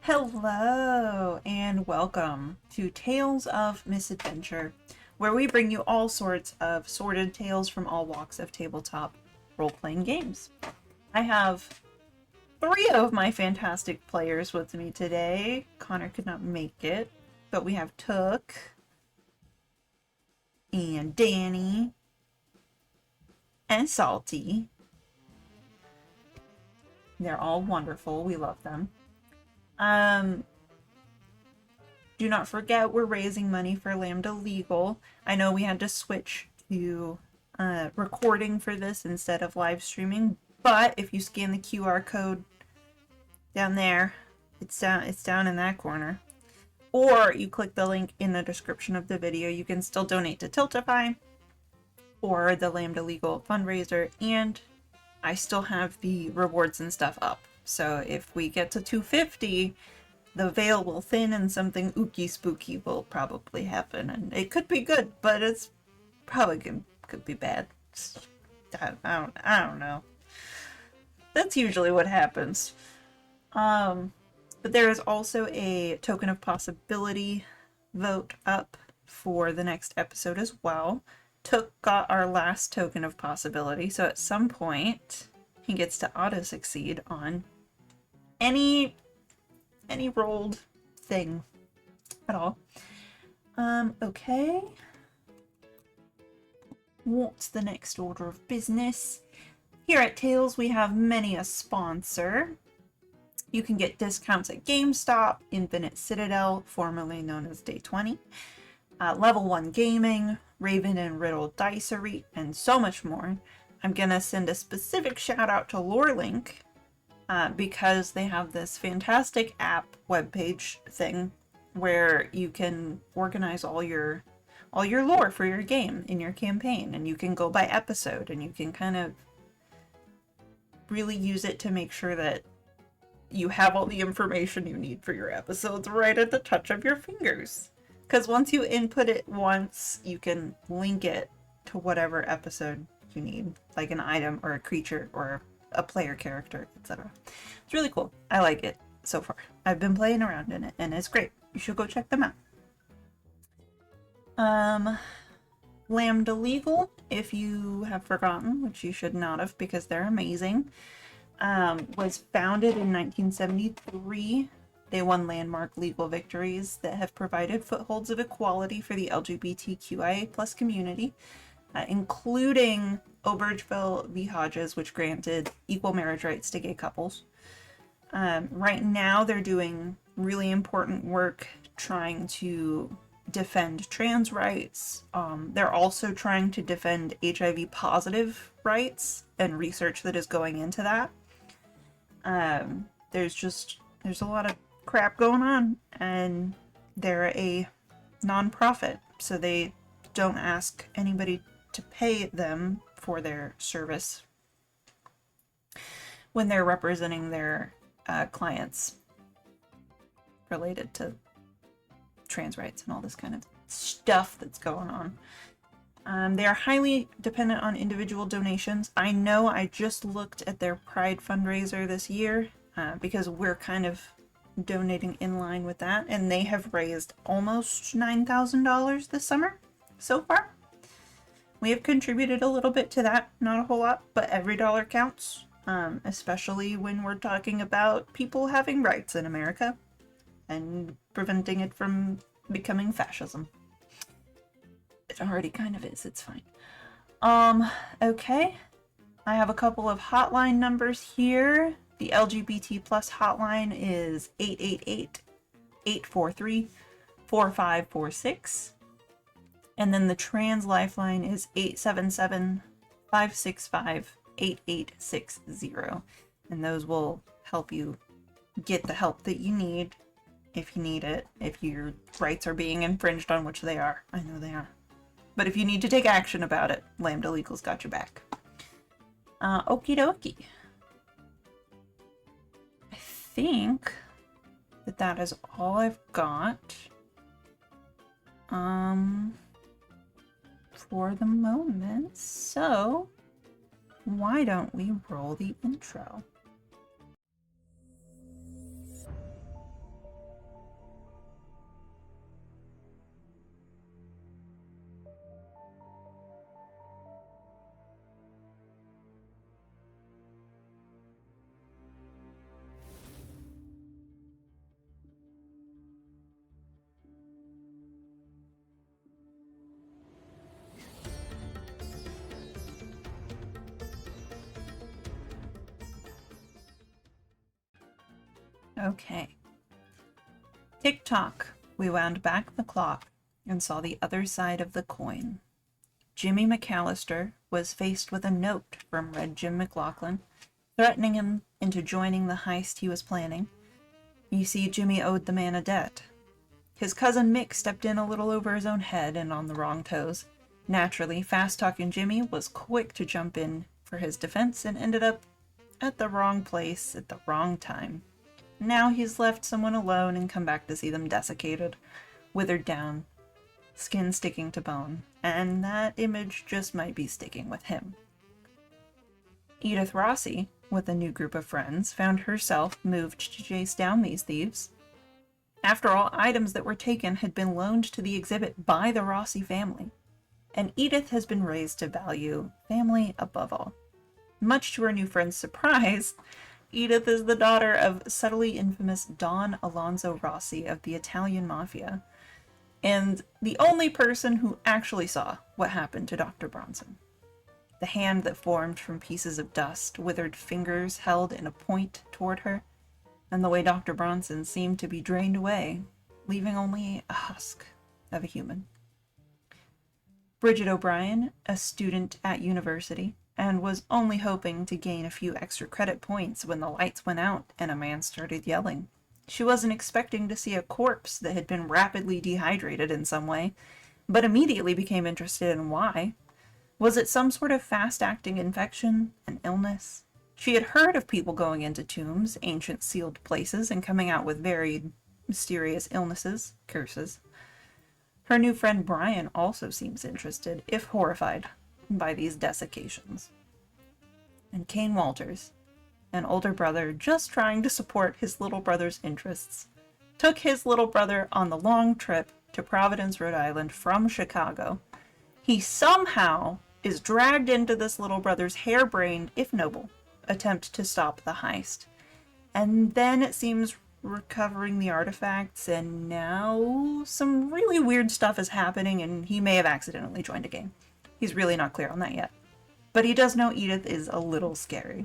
Hello and welcome to Tales of Misadventure, where we bring you all sorts of sordid tales from all walks of tabletop role-playing games. I have three of my fantastic players with me today. Connor could not make it, but we have Took and Danny and Salty. They're all wonderful. We love them. Do not forget we're raising money for Lambda Legal. I know we had to switch to recording for this instead of live streaming, but if you scan the QR code down there, it's down in that corner, or you click the link in the description of the video, you can still donate to Tiltify or the Lambda Legal fundraiser, and I still have the rewards and stuff up. So if we get to 250, the veil will thin and something ooky spooky will probably happen. And it could be good, but it's probably could be bad. I don't know. That's usually what happens. But there is also a token of possibility vote up for the next episode as well. Took got our last token of possibility, so at some point he gets to auto succeed on any rolled thing at all. Okay. What's the next order of business? Here at Tales, we have many a sponsor. You can get discounts at GameStop, Infinite Citadel, formerly known as Day 20, Level 1 Gaming, Raven and Riddle Dicery, and so much more. I'm gonna send a specific shout out to LoreLink, because they have this fantastic app webpage thing where you can organize all your lore for your game in your campaign, and you can go by episode, and you can kind of really use it to make sure that you have all the information you need for your episodes right at the touch of your fingers. Because once you input it once, you can link it to whatever episode you need, like an item or a creature or a player character, etc. It's really cool. I like it so far. I've been playing around in it and it's great. You should go check them out. Lambda Legal, if you have forgotten, which you should not have because they're amazing, was founded in 1973. They won landmark legal victories that have provided footholds of equality for the LGBTQIA+ community, including Obergeville v. Hodges, which granted equal marriage rights to gay couples. Right now, they're doing really important work trying to defend trans rights. They're also trying to defend HIV-positive rights and research that is going into that. There's a lot of crap going on, and they're a non-profit, so they don't ask anybody to pay them for their service when they're representing their clients related to trans rights and all this kind of stuff that's going on. They are highly dependent on individual donations. I know I just looked at their Pride fundraiser this year because we're kind of donating in line with that, and they have raised almost $9,000 this summer so far. We have contributed a little bit to that, not a whole lot, but every dollar counts, especially when we're talking about people having rights in America and preventing it from becoming fascism. It already kind of is, it's fine. Okay. I have a couple of hotline numbers here. The LGBT plus hotline is 888-843-4546. And then the trans lifeline is 877-565-8860. And those will help you get the help that you need if you need it, if your rights are being infringed on, which they are. I know they are. But if you need to take action about it, Lambda Legal's got your back. Okie dokie. I think that is all I've got. For the moment, so why don't we roll the intro? Okay. Tick-tock. We wound back the clock and saw the other side of the coin. Jimmy McAllister was faced with a note from Red Jim McLaughlin, threatening him into joining the heist he was planning. You see, Jimmy owed the man a debt. His cousin Mick stepped in a little over his own head and on the wrong toes. Naturally, fast-talking Jimmy was quick to jump in for his defense and ended up at the wrong place at the wrong time. Now he's left someone alone and come back to see them desiccated, withered down, skin sticking to bone, and that image just might be sticking with him. Edith Rossi, with a new group of friends, found herself moved to chase down these thieves. After all, items that were taken had been loaned to the exhibit by the Rossi family, and Edith has been raised to value family above all. Much to her new friend's surprise, Edith is the daughter of subtly infamous Don Alonso Rossi of the Italian Mafia, and the only person who actually saw what happened to Dr. Bronson. The hand that formed from pieces of dust, withered fingers held in a point toward her, and the way Dr. Bronson seemed to be drained away, leaving only a husk of a human. Bridget O'Brien, a student at university, and was only hoping to gain a few extra credit points when the lights went out and a man started yelling. She wasn't expecting to see a corpse that had been rapidly dehydrated in some way, but immediately became interested in why. Was it some sort of fast-acting infection, an illness? She had heard of people going into tombs, ancient sealed places, and coming out with very mysterious illnesses, curses. Her new friend Brian also seems interested, if horrified, by these desiccations. And Kane Walters, an older brother just trying to support his little brother's interests, took his little brother on the long trip to Providence, Rhode Island from Chicago. He somehow is dragged into this little brother's harebrained, if noble, attempt to stop the heist. And then it seems recovering the artifacts, and now some really weird stuff is happening, and he may have accidentally joined a gang. He's really not clear on that yet. But he does know Edith is a little scary.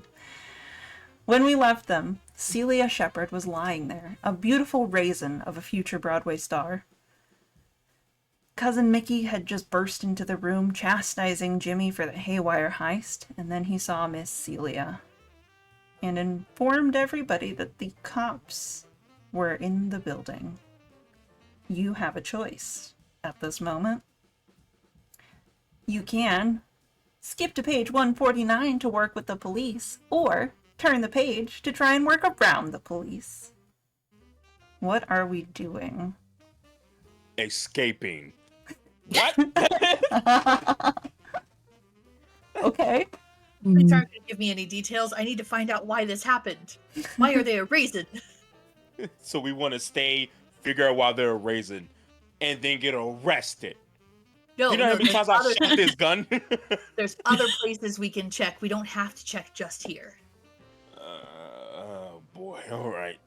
When we left them, Celia Shepard was lying there, a beautiful raisin of a future Broadway star. Cousin Mickey had just burst into the room, chastising Jimmy for the haywire heist, and then he saw Miss Celia and informed everybody that the cops were in the building. You have a choice at this moment. You can skip to page 149 to work with the police, or turn the page to try and work around the police. What are we doing? Escaping. What? Okay. Police aren't going to give me any details. I need to find out why this happened. Why are they a raisin? So we want to stay, figure out why they're a raisin, and then get arrested. No, You know how many times I shot this gun? There's other places we can check. We don't have to check just here. Oh boy, all right.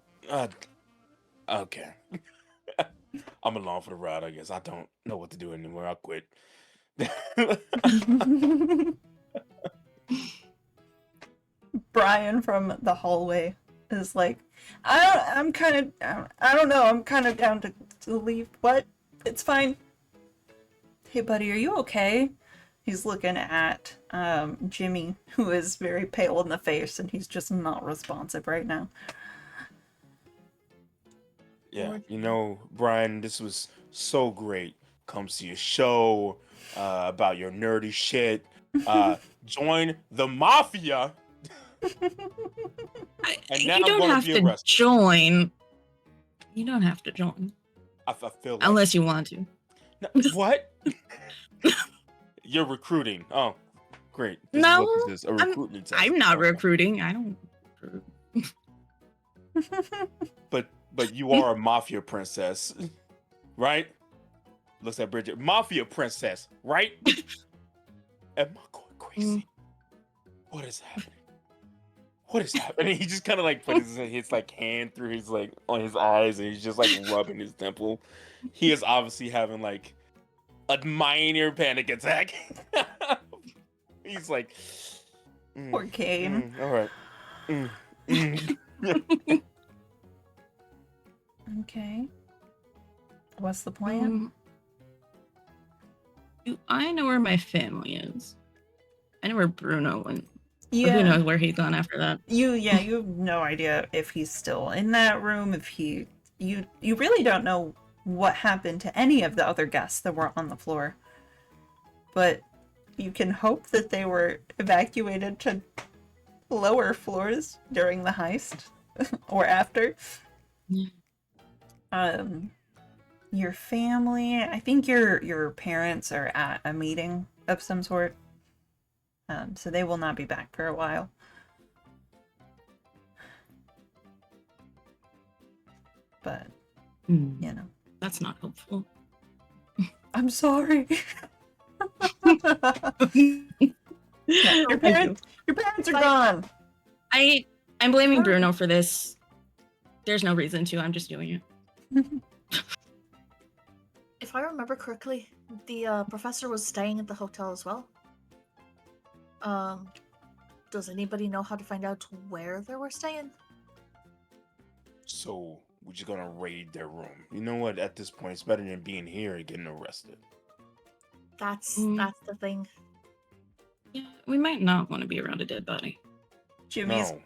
Okay. I'm along for the ride, I guess. I don't know what to do anymore. I'll quit. Brian from the hallway is like, I don't know, I'm kind of down to leave. What? It's fine. Hey buddy, are you okay? He's looking at Jimmy, who is very pale in the face, and he's just not responsive right now. Yeah, you know, Brian, this was so great. Come see a show about your nerdy shit. Join the mafia. And now You don't have to join. You don't have to join. I feel like... Unless you want to. No, what? You're recruiting. Oh, great. This No, is what this is, a recruitment test. I'm not recruiting. I don't recruit. But you are a mafia princess, right? Looks at Bridget. Mafia princess, right? Am I going crazy? What is happening? What is happening? He just kind of like put his like hand through his like on his eyes, and he's just like rubbing his temple. He is obviously having like a minor panic attack. He's like, Poor Kane. all right. Okay. What's the plan? Do I know where my family is? I know where Bruno went. Yeah. Who knows where he's gone after that? You have no idea if he's still in that room, you really don't know what happened to any of the other guests that were on the floor. But you can hope that they were evacuated to lower floors during the heist or after. Your family, I think your parents are at a meeting of some sort. So they will not be back for a while. But, you know. That's not helpful. I'm sorry. Yeah, your parents are gone. I'm blaming Bruno for this. There's no reason to. I'm just doing it. If I remember correctly, the professor was staying at the hotel as well. Does anybody know how to find out where they were staying? So we're just gonna raid their room. You know what? At this point, it's better than being here and getting arrested. That's the thing. Yeah, we might not want to be around a dead body. Jimmy's No.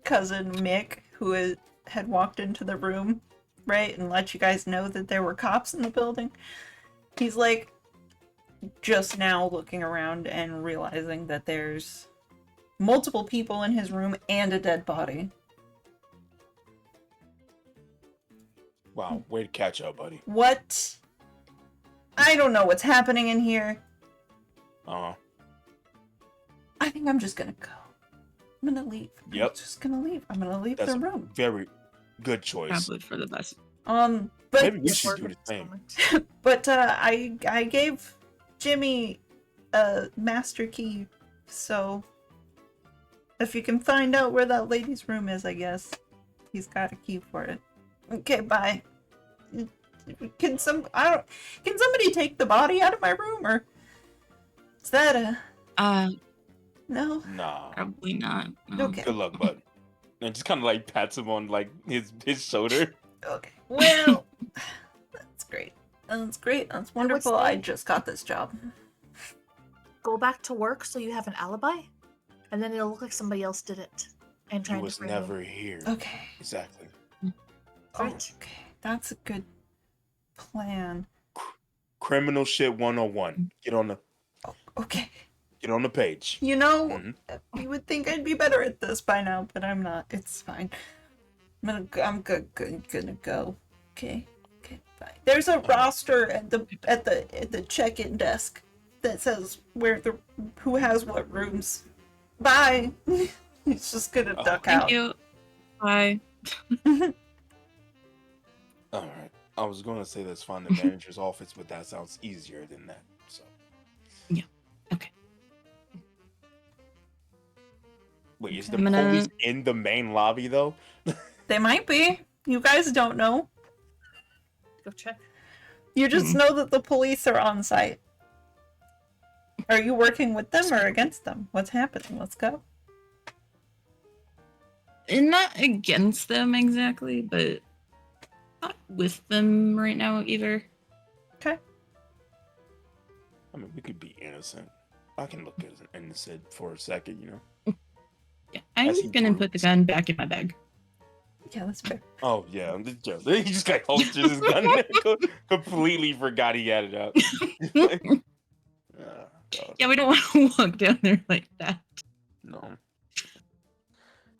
cousin Mick, who had walked into the room, right, and let you guys know that there were cops in the building. He's like just now looking around and realizing that there's multiple people in his room and a dead body. Wow, way to catch up, buddy. What? I don't know what's happening in here. Uh-huh. I think I'm just gonna go. I'm gonna leave. Yep. I'm just gonna leave. I'm gonna leave That's the a room. very good choice. Probably for the best. But Maybe we should do the same. But I gave Jimmy a master key, so if you can find out where that lady's room is, I guess he's got a key for it. Okay, bye. Can somebody take the body out of my room, or is that a no? Nah. Probably not. No. Okay. Good luck, bud. And just kind of like pats him on like his shoulder. Okay. Well, that's great. That's great. That's And what's wonderful. the- I just got this job. Go back to work so you have an alibi, and then it'll look like somebody else did it. And He trying was to bring you. never here. Okay. Exactly. Right. Okay. That's a good plan. Criminal shit 101. Get on the page. You know, Mhm. you would think I'd be better at this by now, but I'm not. It's fine. I'm gonna go. Okay. Okay. Bye. There's a roster at the check-in desk that says who has what rooms. Bye. He's just gonna duck Thank out. you. Bye. All right. I was going to say let's find the manager's office, but that sounds easier than that. So. Yeah. Okay. Wait, is Okay. the I'm gonna- police in the main lobby though? They might be. You guys don't know. Go check. You just know that the police are on site. Are you working with them or against them? What's happening? Let's go. And not against them exactly, but not with them right now either. Okay. I mean, we could be innocent. I can look innocent for a second, you know. Yeah, I'm As he gonna put the droops. gun back in my bag. Yeah, that's fair. Oh yeah, I'm just joking. He just like holsters his gun. Completely forgot he had it out. God, Yeah, we don't want to walk down there like that. no.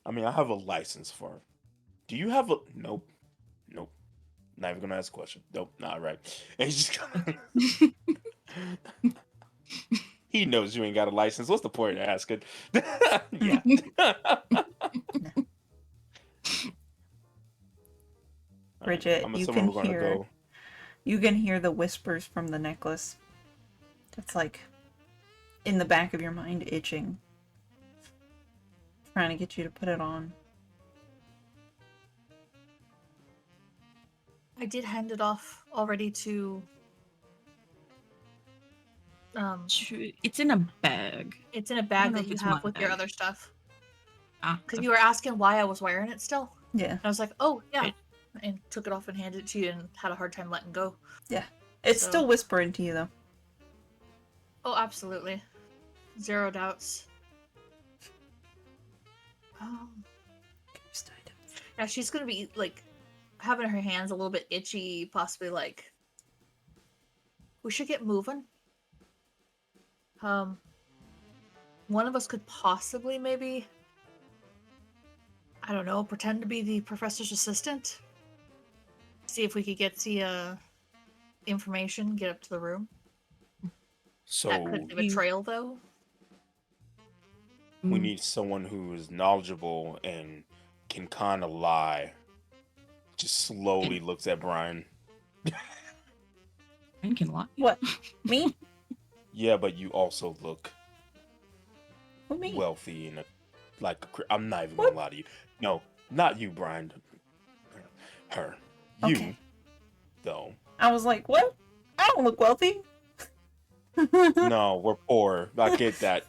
I mean, I have a license for it. Do you have a? Nope. Nope. Not even gonna ask a question. Nope. Not right. And he's just he knows you ain't got a license. What's the point of asking? Yeah. Bridget, I'm you assuming can we're gonna hear go. you can hear the whispers from the necklace. It's like in the back of your mind itching. Trying to get you to put it on. I did hand it off already to. It's in a bag. It's in a don't bag know that if you it's have my with your bag. other stuff. Ah, Because you were asking why I was wearing it still. Yeah. And I was like, oh, yeah. Right. and took it off and handed it to you and had a hard time letting go. It's So- still whispering to you though. Oh, absolutely. Zero doubts. Yeah, she's gonna be like having her hands a little bit itchy, possibly like we should get moving. One of us could possibly maybe, I don't know, pretend to be the professor's assistant. See if we could get the information, get up to the room. So That could leave a trail, though. we need someone who is knowledgeable and can kind of lie. Just slowly looks at Brian. I can lie. What? Me? Yeah, but you also look Who me? wealthy and I'm not even gonna lie to you. No, not you, Brian. Her. You, Okay. though. I was like, what? I don't look wealthy. No, we're poor. I get that.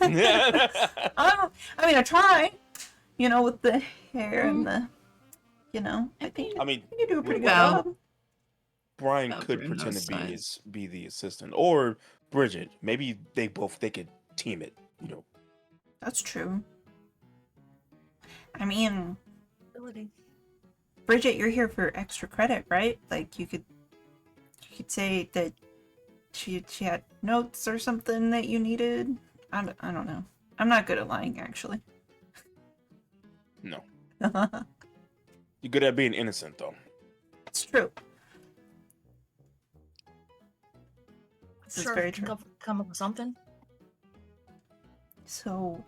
I try. You know, with the hair and the, I think I mean, you do a pretty good Well, job. Brian About could Bruno's pretend to size. be the assistant, or Bridget. Maybe they could team it. You know. That's true. I mean, Ability. Bridget, you're here for extra credit, right? Like you could say that she had notes or something that you needed. I don't know. I'm not good at lying, actually. No, you're good at being innocent, though. It's true. This Sure, is very can true. come up with something. So,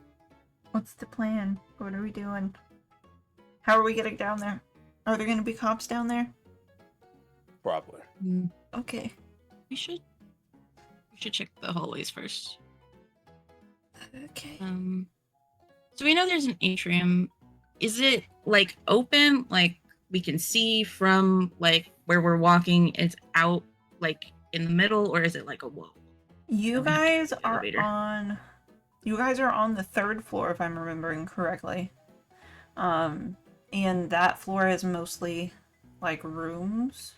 what's the plan? What are we doing? How are we getting down there? Are there going to be cops down there? Probably. Okay. We should check the hallways first. Okay. So we know there's an atrium. Is it like open? Like we can see from like where we're walking? It's out like in the middle, or is it like a wall? You Or we have to take guys the are elevator. on the third floor, if I'm remembering correctly. And that floor is mostly like rooms.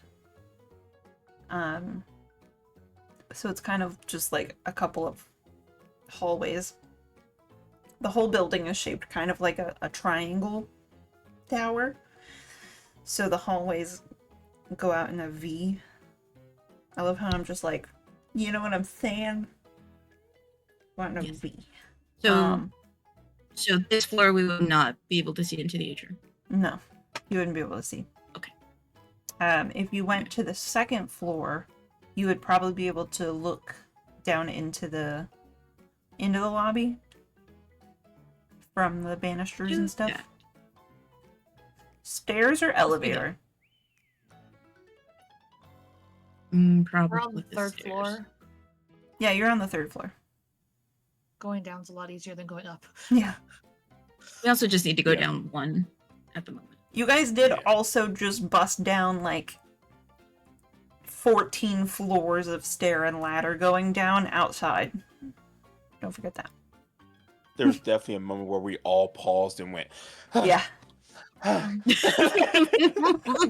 So it's kind of just like a couple of hallways. The whole building is shaped kind of like a triangle tower. So the hallways go out in a V. I love how I'm just like, you know what I'm saying? Want a Yes. V. So so this floor we would not be able to see into the atrium. No, you wouldn't be able to see. Okay. If you went to the second floor, you would probably be able to look down into the lobby from the banisters and stuff. Yeah. Stairs or elevator? Probably We're on the third stairs. floor. Yeah, you're on the third floor. Going down's a lot easier than going up. Yeah. We also just need to go Yeah. down one at the moment. You guys did Yeah. also just bust down like 14 floors of stair and ladder going down outside. Don't forget that. There's definitely a moment where we all paused and went. Yeah. When you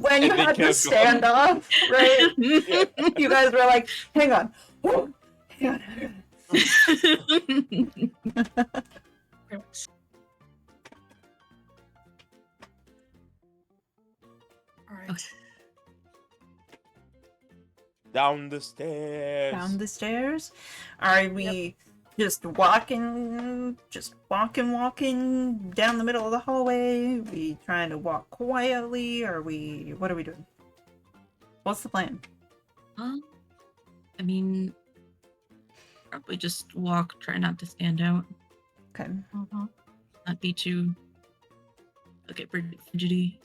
And they had the kept standoff, right? Yeah. You guys were like, hang on. Whoa, hang on. Pretty much. Alright. Okay. Down the stairs. Down the stairs. Are we just walking down the middle of the hallway? We trying to walk quietly? What are we doing? What's the plan? I mean, probably just walk, try not to stand out, Okay. Mhm. not be too fidgety.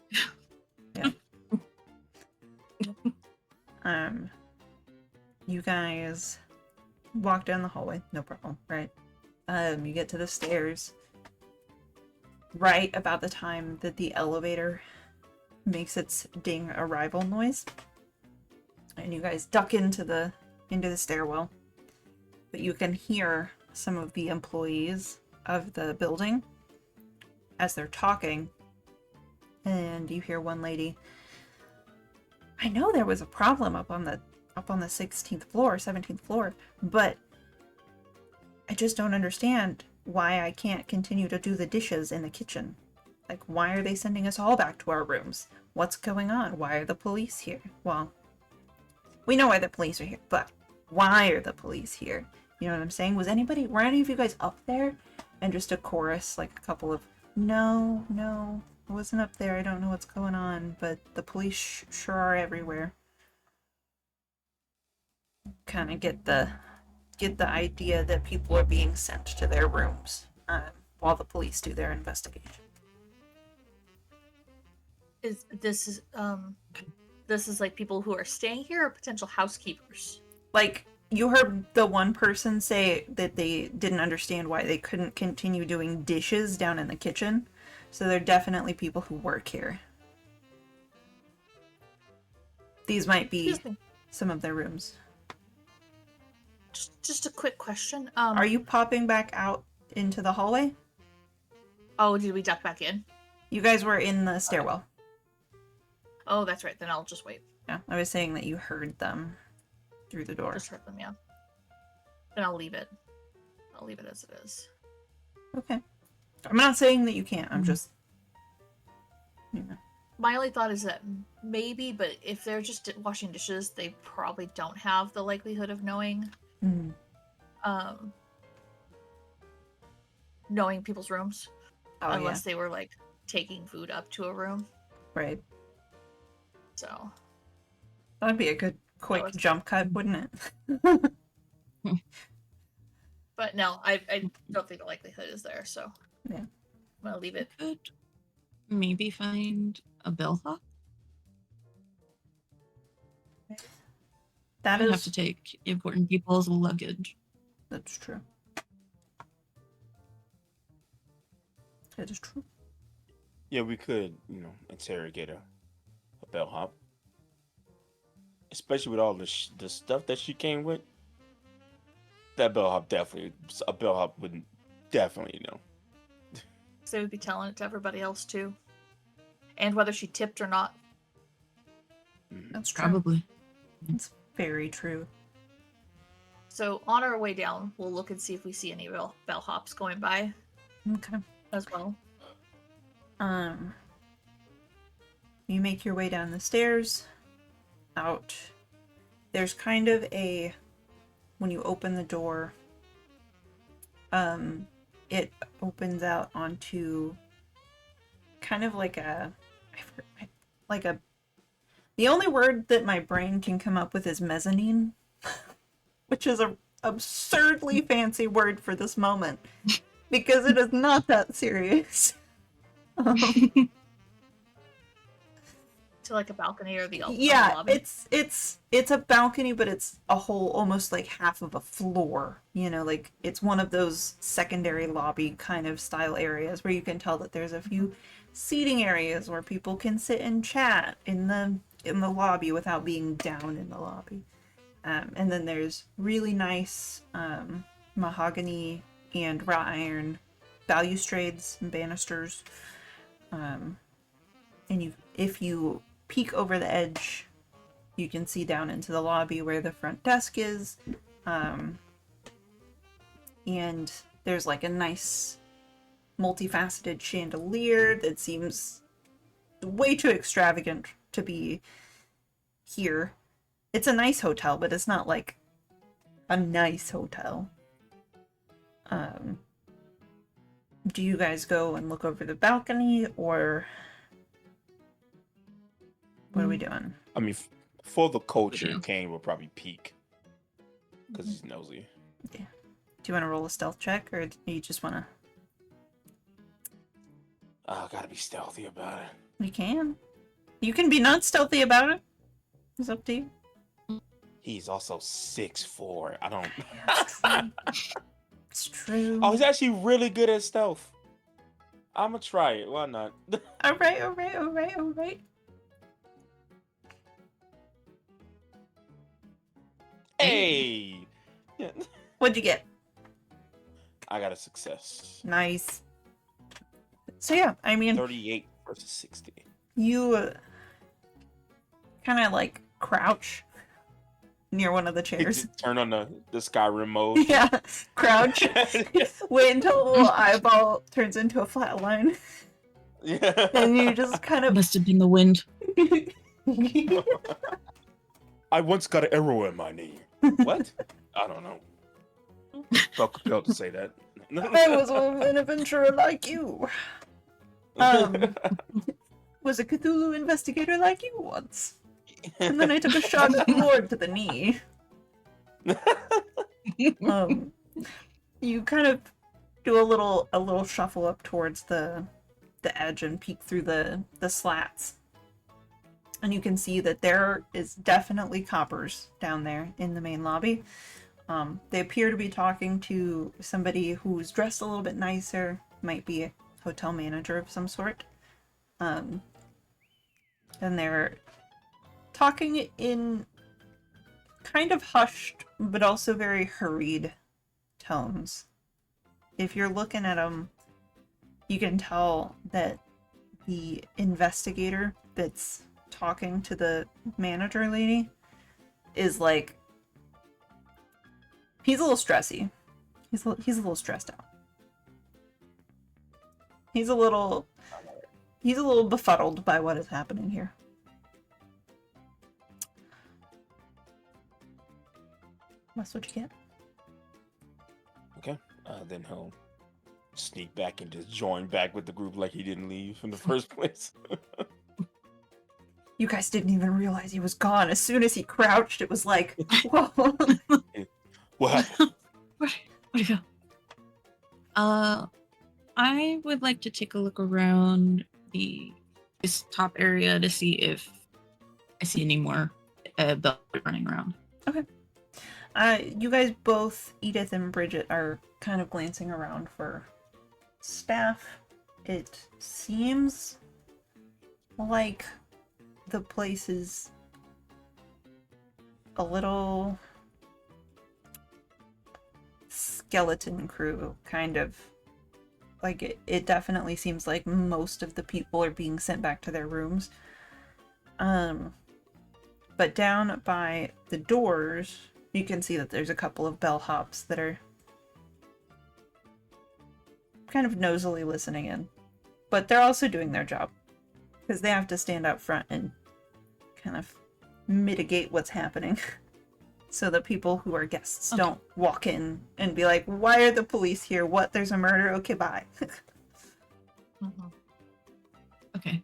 You guys walk down the hallway, no problem, right? You get to the stairs right about the time that the elevator makes its ding arrival noise. And you guys duck into the stairwell. But you can hear some of the employees of the building as they're talking. And you hear one lady, I know there was a problem up on the 16th floor, 17th floor, but I just don't understand why I can't continue to do the dishes in the kitchen. Like, why are they sending us all back to our rooms? What's going on? Why are the police here? Well, we know why the police are here, but why are the police here? You know what I'm saying? Were any of you guys up there? And just a chorus, like a couple of, no, I wasn't up there. I don't know what's going on, but the police sure are everywhere. Kind of get the idea that people are being sent to their rooms while the police do their investigation. This is like people who are staying here or potential housekeepers? Like, you heard the one person say that they didn't understand why they couldn't continue doing dishes down in the kitchen. So they're definitely people who work here. These might be some of their rooms. Just a quick question. Are you popping back out into the hallway? Oh, did we duck back in? You guys were in the stairwell. Oh, that's right. Then I'll just wait. Yeah, I was saying that you heard them through the door. Just heard them, yeah. Then I'll leave it. I'll leave it as it is. Okay. I'm not saying that you can't. I'm just... You know. My only thought is that maybe, but if they're just washing dishes, they probably don't have the likelihood of knowing knowing people's rooms. Oh, unless they were like taking food up to a room. Right. So that'd be a good quick jump cut, wouldn't it? But no, I don't think the likelihood is there, so yeah. I'm gonna leave it. Could maybe find a bellhop. That I'd is have to take important people's luggage. That's true. That is true. Yeah, we could, interrogate a bellhop. Especially with all the stuff that she came with. A bellhop would definitely know. So we'd be telling it to everybody else too. And whether she tipped or not. That's true. Probably. That's very true. So on our way down, we'll look and see if we see any real bellhops going by. Okay. As well. You make your way down the stairs. Out. There's kind of a... When you open the door, it opens out onto kind of like a... The only word that my brain can come up with is mezzanine, which is a absurdly fancy word for this moment, because it is not that serious. To like a balcony or the yeah, lobby. it's a balcony, but it's a whole, almost like half of a floor. Like it's one of those secondary lobby kind of style areas where you can tell that there's a few seating areas where people can sit and chat in the lobby without being down in the lobby. And then there's really nice mahogany and wrought iron balustrades and banisters. And if you peek over the edge, you can see down into the lobby where the front desk is. And there's like a nice multifaceted chandelier that seems way too extravagant to be here. It's a nice hotel, but it's not like a nice hotel. Do you guys go and look over the balcony, or what are we doing? I mean, for the culture, Kane will probably peek because he's nosy. Yeah. Do you want to roll a stealth check, or do you just want to? Gotta be stealthy about it. You can. You can be not stealthy about it. It's up to you. He's also 6'4". I don't. It's true. It's true. Oh, he's actually really good at stealth. I'm gonna try it. Why not? All right. Hey. Yeah. What'd you get? I got a success. Nice. So yeah, I mean, 38 versus 60. you kind of like crouch near one of the He chairs. just turn on the Skyrim mode. Yeah, crouch. Wait until the little eyeball turns into a flat line. Yeah. And you just kind of. Must have been the wind. I once got an arrow in my knee. What? I don't know. Felt compelled to say that. I was an adventurer like you. Was a Cthulhu investigator like you once. And then I took a shot at the Lord to the knee. You kind of do a little shuffle up towards the edge and peek through the slats. And you can see that there is definitely coppers down there in the main lobby. They appear to be talking to somebody who's dressed a little bit nicer, might be a hotel manager of some sort. And they're talking in kind of hushed, but also very hurried tones. If you're looking at them, you can tell that the investigator that's talking to the manager lady is like, he's a little stressy. He's a little stressed out. He's a little befuddled by what is happening here. That's what you get. Okay. Then he'll sneak back and just join back with the group like he didn't leave in the first place. You guys didn't even realize he was gone. As soon as he crouched, it was like, whoa. What? Where'd he go? I would like to take a look around this top area to see if I see any more bells running around. Okay. You guys both, Edith and Bridget, are kind of glancing around for staff. It seems like the place is a little skeleton crew, kind of. Like, it definitely seems like most of the people are being sent back to their rooms. But down by the doors, you can see that there's a couple of bellhops that are kind of nosily listening in. But they're also doing their job, because they have to stand up front and kind of mitigate what's happening. So the people who are guests don't walk in and be like, why are the police here? What? There's a murder? Okay, bye. Okay.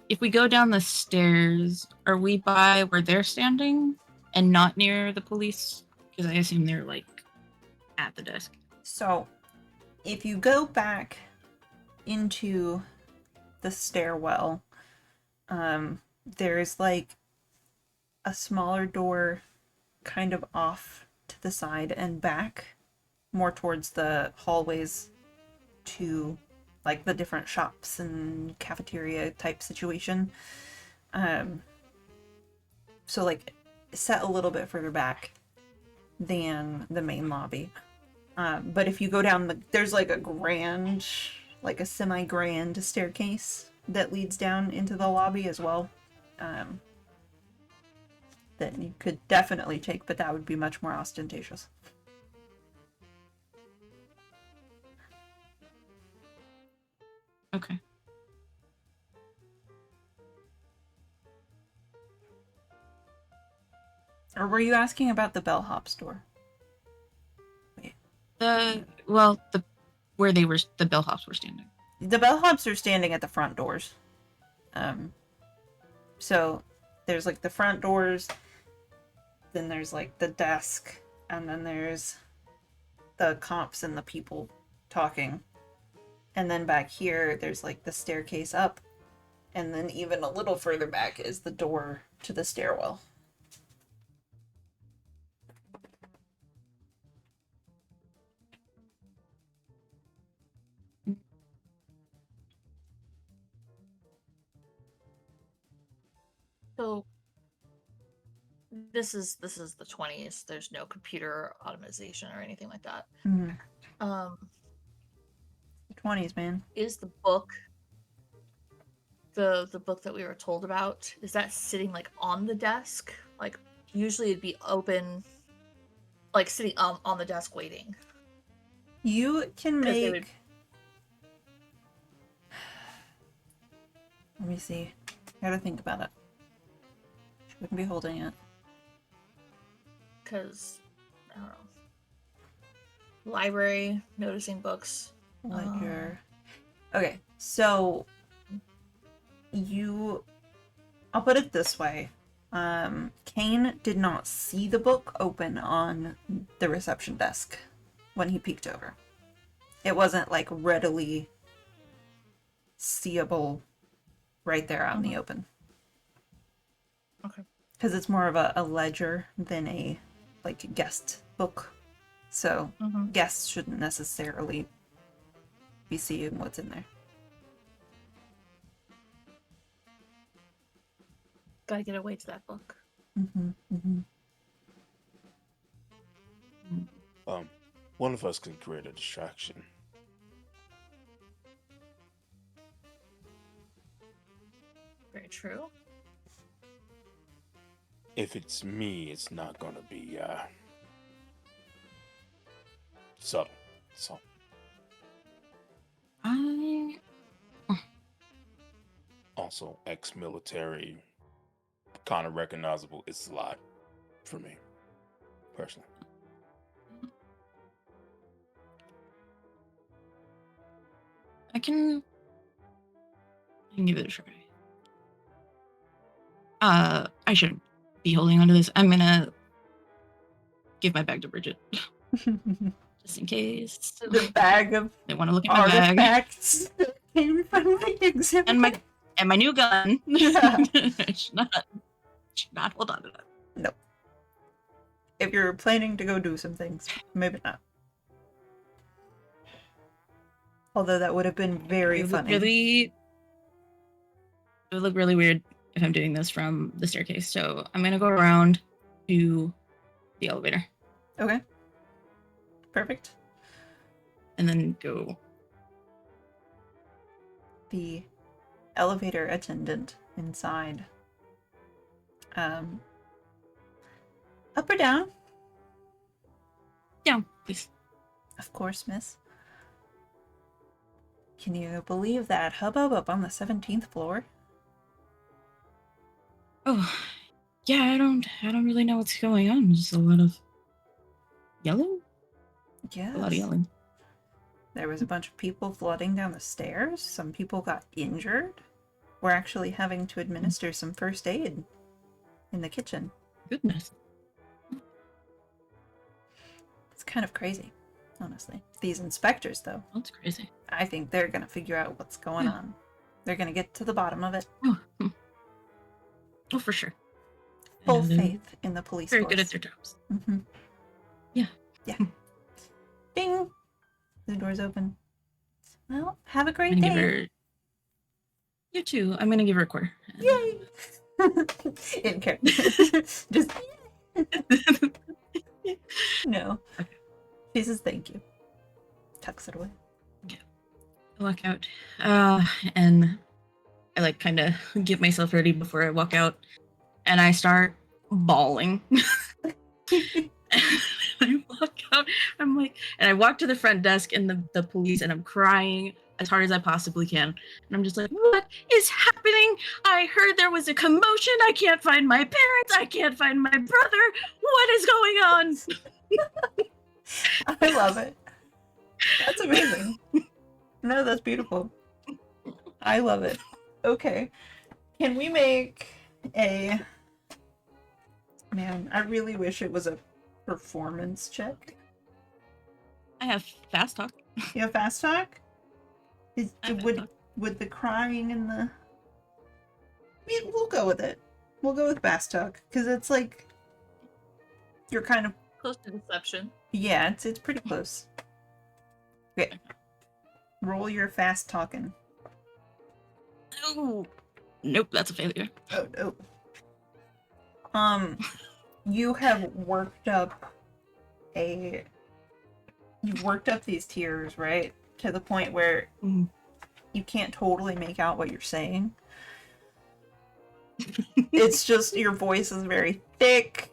If we go down the stairs, are we by where they're standing and not near the police? Because I assume they're like at the desk. So if you go back into the stairwell, there's like a smaller door kind of off to the side and back, more towards the hallways to like the different shops and cafeteria type situation. So like set a little bit further back than the main lobby. But if you go down there's like a semi-grand staircase that leads down into the lobby as well. That you could definitely take, but that would be much more ostentatious. Okay. Or were you asking about the bellhop store? Wait. Where the bellhops were standing. The bellhops are standing at the front doors. So there's like the front doors, then there's like the desk, and then there's the comps and the people talking. And then back here, there's like the staircase up, and then even a little further back is the door to the stairwell. So this is the 20s. There's no computer automation or anything like that. Mm-hmm. Um, The 20s, man. is the book the book that we were told about, is that sitting like on the desk? Like usually it'd be open, like sitting on the desk waiting. You can 'Cause they make. would- Let me see. I gotta think about it. She wouldn't be holding it. Because I don't know. Library, noticing books. Ledger. Okay, so I'll put it this way. Kane did not see the book open on the reception desk when he peeked over. It wasn't like readily seeable right there out in the open. Okay. Because it's more of a ledger than a like guest book. So guests shouldn't necessarily be seeing what's in there. Gotta get away to that book. One of us can create a distraction. Very true. If it's me, it's not gonna be subtle. So I also ex-military, kind of recognizable. It's a lot for me, personally. can give it a try. I shouldn't be holding onto this. I'm gonna give my bag to Bridget. Just in case. The bag of They want to look at my bag. artifacts that came from the exhibit. And my new gun. Yeah. should not hold on to that. No. If you're planning to go do some things, maybe not. Although that would have been very funny. It would look really weird if I'm doing this from the staircase. So I'm gonna go around to the elevator Okay. Perfect. and then go. The elevator attendant inside. Up or down? Down, please. Of course, miss. Can you believe that hubbub up on the 17th floor? Oh, yeah. I don't really know what's going on. Just a lot of yelling. Yes. A lot of yelling. There was a bunch of people flooding down the stairs. Some people got injured. We're actually having to administer some first aid in the kitchen. Goodness. It's kind of crazy, honestly. These inspectors, though, That's crazy. I think they're going to figure out what's going on. They're going to get to the bottom of it. Oh, for sure. Full And they're faith in the police very force. good at their jobs. Mm-hmm. Yeah. Yeah. Ding! The door's open. Well, have a I'm great gonna day. give her. You too. I'm gonna give her a quarter. Yay! In character. Just no. Okay. She says thank you. Tucks it away. I walk out, and I like kind of get myself ready before I walk out, and I start bawling. I walk out. I'm like, and I walk to the front desk and the police, and I'm crying as hard as I possibly can. And I'm just like, what is happening? I heard there was a commotion. I can't find my parents. I can't find my brother. What is going on? I love it. That's amazing. No, that's beautiful. I love it. Okay. Can we make a... Man, I really wish it was a performance check. I have fast talk. You have fast talk? I have fast Would talk. the crying and the... We'll go with it. We'll go with fast talk. Because it's like... You're kind of... Close to deception. Yeah, it's pretty close. Okay. Roll your fast talking. Oh, nope, that's a failure. Oh no. You have worked up you've worked up these tears, right? To the point where Mhm. you can't totally make out what you're saying. It's just your voice is very thick.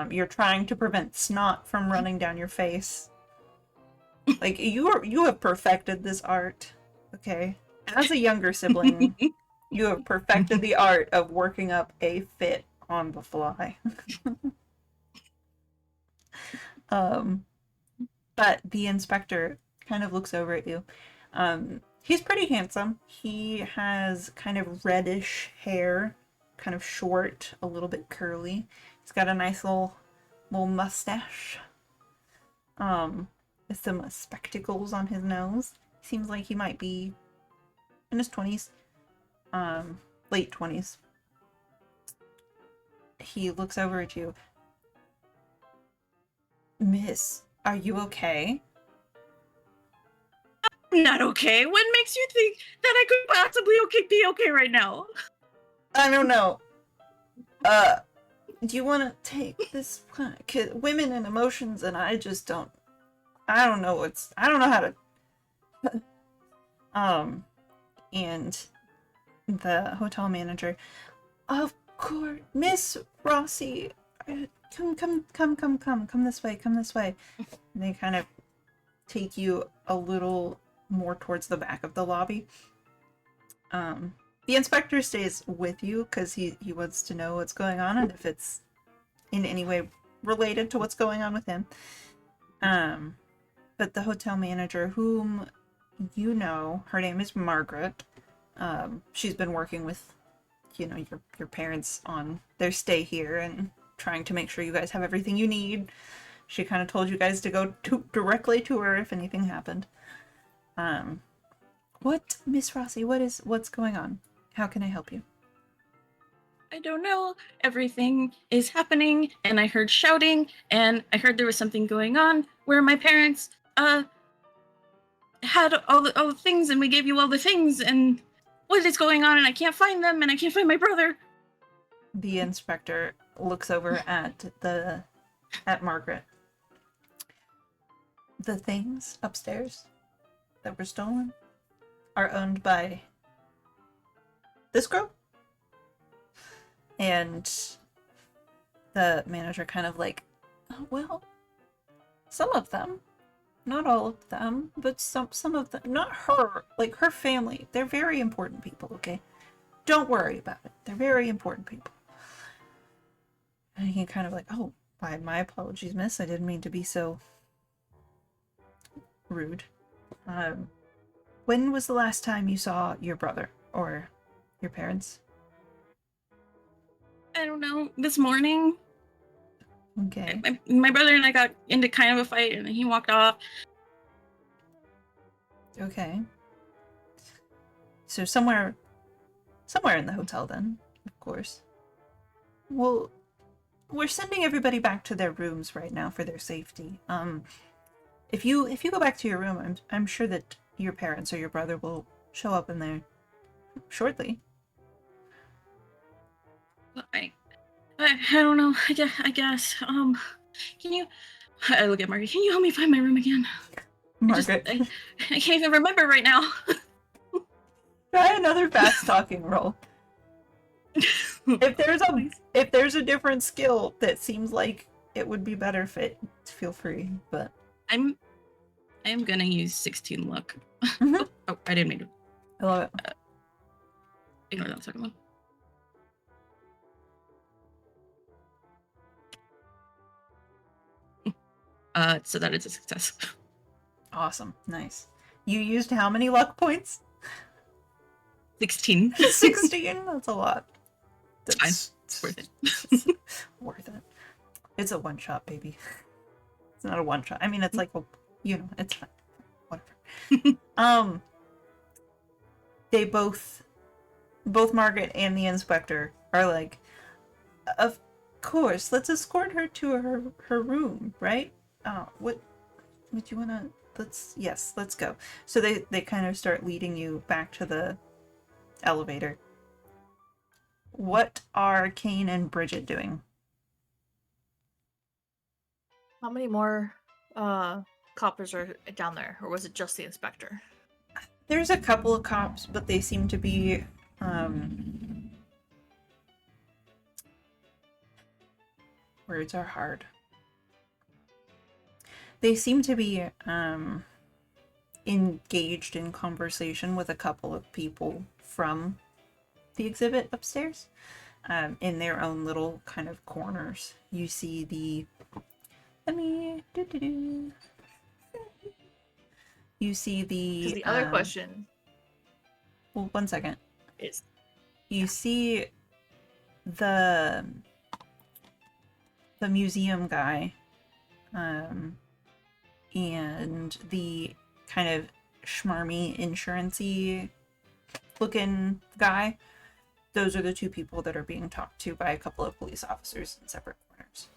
You're trying to prevent snot from running down your face. Like you have perfected this art, okay? As a younger sibling, you have perfected the art of working up a fit on the fly. But the inspector kind of looks over at you. He's pretty handsome. He has kind of reddish hair, kind of short, a little bit curly. He's got a nice little mustache. With some spectacles on his nose. Seems like he might be in his 20s. Late 20s. He looks over at you. Miss, are you okay? I'm not okay. What makes you think that I could possibly be okay right now? I don't know. Do you want to take this? Women and emotions, and I just don't. I don't know how to. And the hotel manager, of course, Miss Rossi, come this way, come this way. And they kind of take you a little more towards the back of the lobby. The inspector stays with you because he wants to know what's going on and if it's in any way related to what's going on with him. But the hotel manager, whom you know, her name is Margaret. She's been working with, your parents on their stay here and trying to make sure you guys have everything you need. She kind of told you guys to go directly to her if anything happened. What, Miss Rossi, what's going on? How can I help you? I don't know. Everything is happening, and I heard shouting, and I heard there was something going on where my parents had all the things, and we gave you all the things, and what is going on? And I can't find them, and I can't find my brother. The inspector looks over at Margaret. The things upstairs that were stolen are owned by this girl. And the manager kind of like, oh, well, some of them, not all of them, but some of them, not her, like her family. They're very important people, okay? Don't worry about it. They're very important people. And he kind of like, oh, my apologies, miss. I didn't mean to be so rude. When was the last time you saw your brother or your parents? I don't know. This morning, Okay. my brother and I got into kind of a fight, and then he walked off. Okay. So somewhere in the hotel then, of course. Well, we're sending everybody back to their rooms right now for their safety. If you go back to your room, I'm sure that your parents or your brother will show up in there shortly. I don't know. I guess. Can you? I look at Margaret. Can you help me find my room again? Margaret, I can't even remember right now. try another fast talking roll. If there's a different skill that seems like it would be better fit, feel free. But I am gonna use 16 luck. Mhm. Oh, I didn't mean to. I love it. Ignore that second one. So that is a success. Awesome, nice. You used how many luck points? 16. 16. That's a lot. Fine. It's worth it. Worth it. It's a one shot, baby. It's not a one shot. I mean, it's like it's fine. Whatever. They both Margaret and the inspector are like, of course, let's escort her to her room, right? What would you wanna? Let's go. So they kind of start leading you back to the elevator. What are Kane and Bridget doing? How many more coppers are down there, or was it just the inspector? There's a couple of cops, but they seem to be words are hard. They seem to be engaged in conversation with a couple of people from the exhibit upstairs, in their own little kind of corners. You see the you see Because the the other question well, one second. is, You see the museum guy, and the kind of schmarmy insurance-y looking guy. Those are the two people that are being talked to by a couple of police officers in separate corners.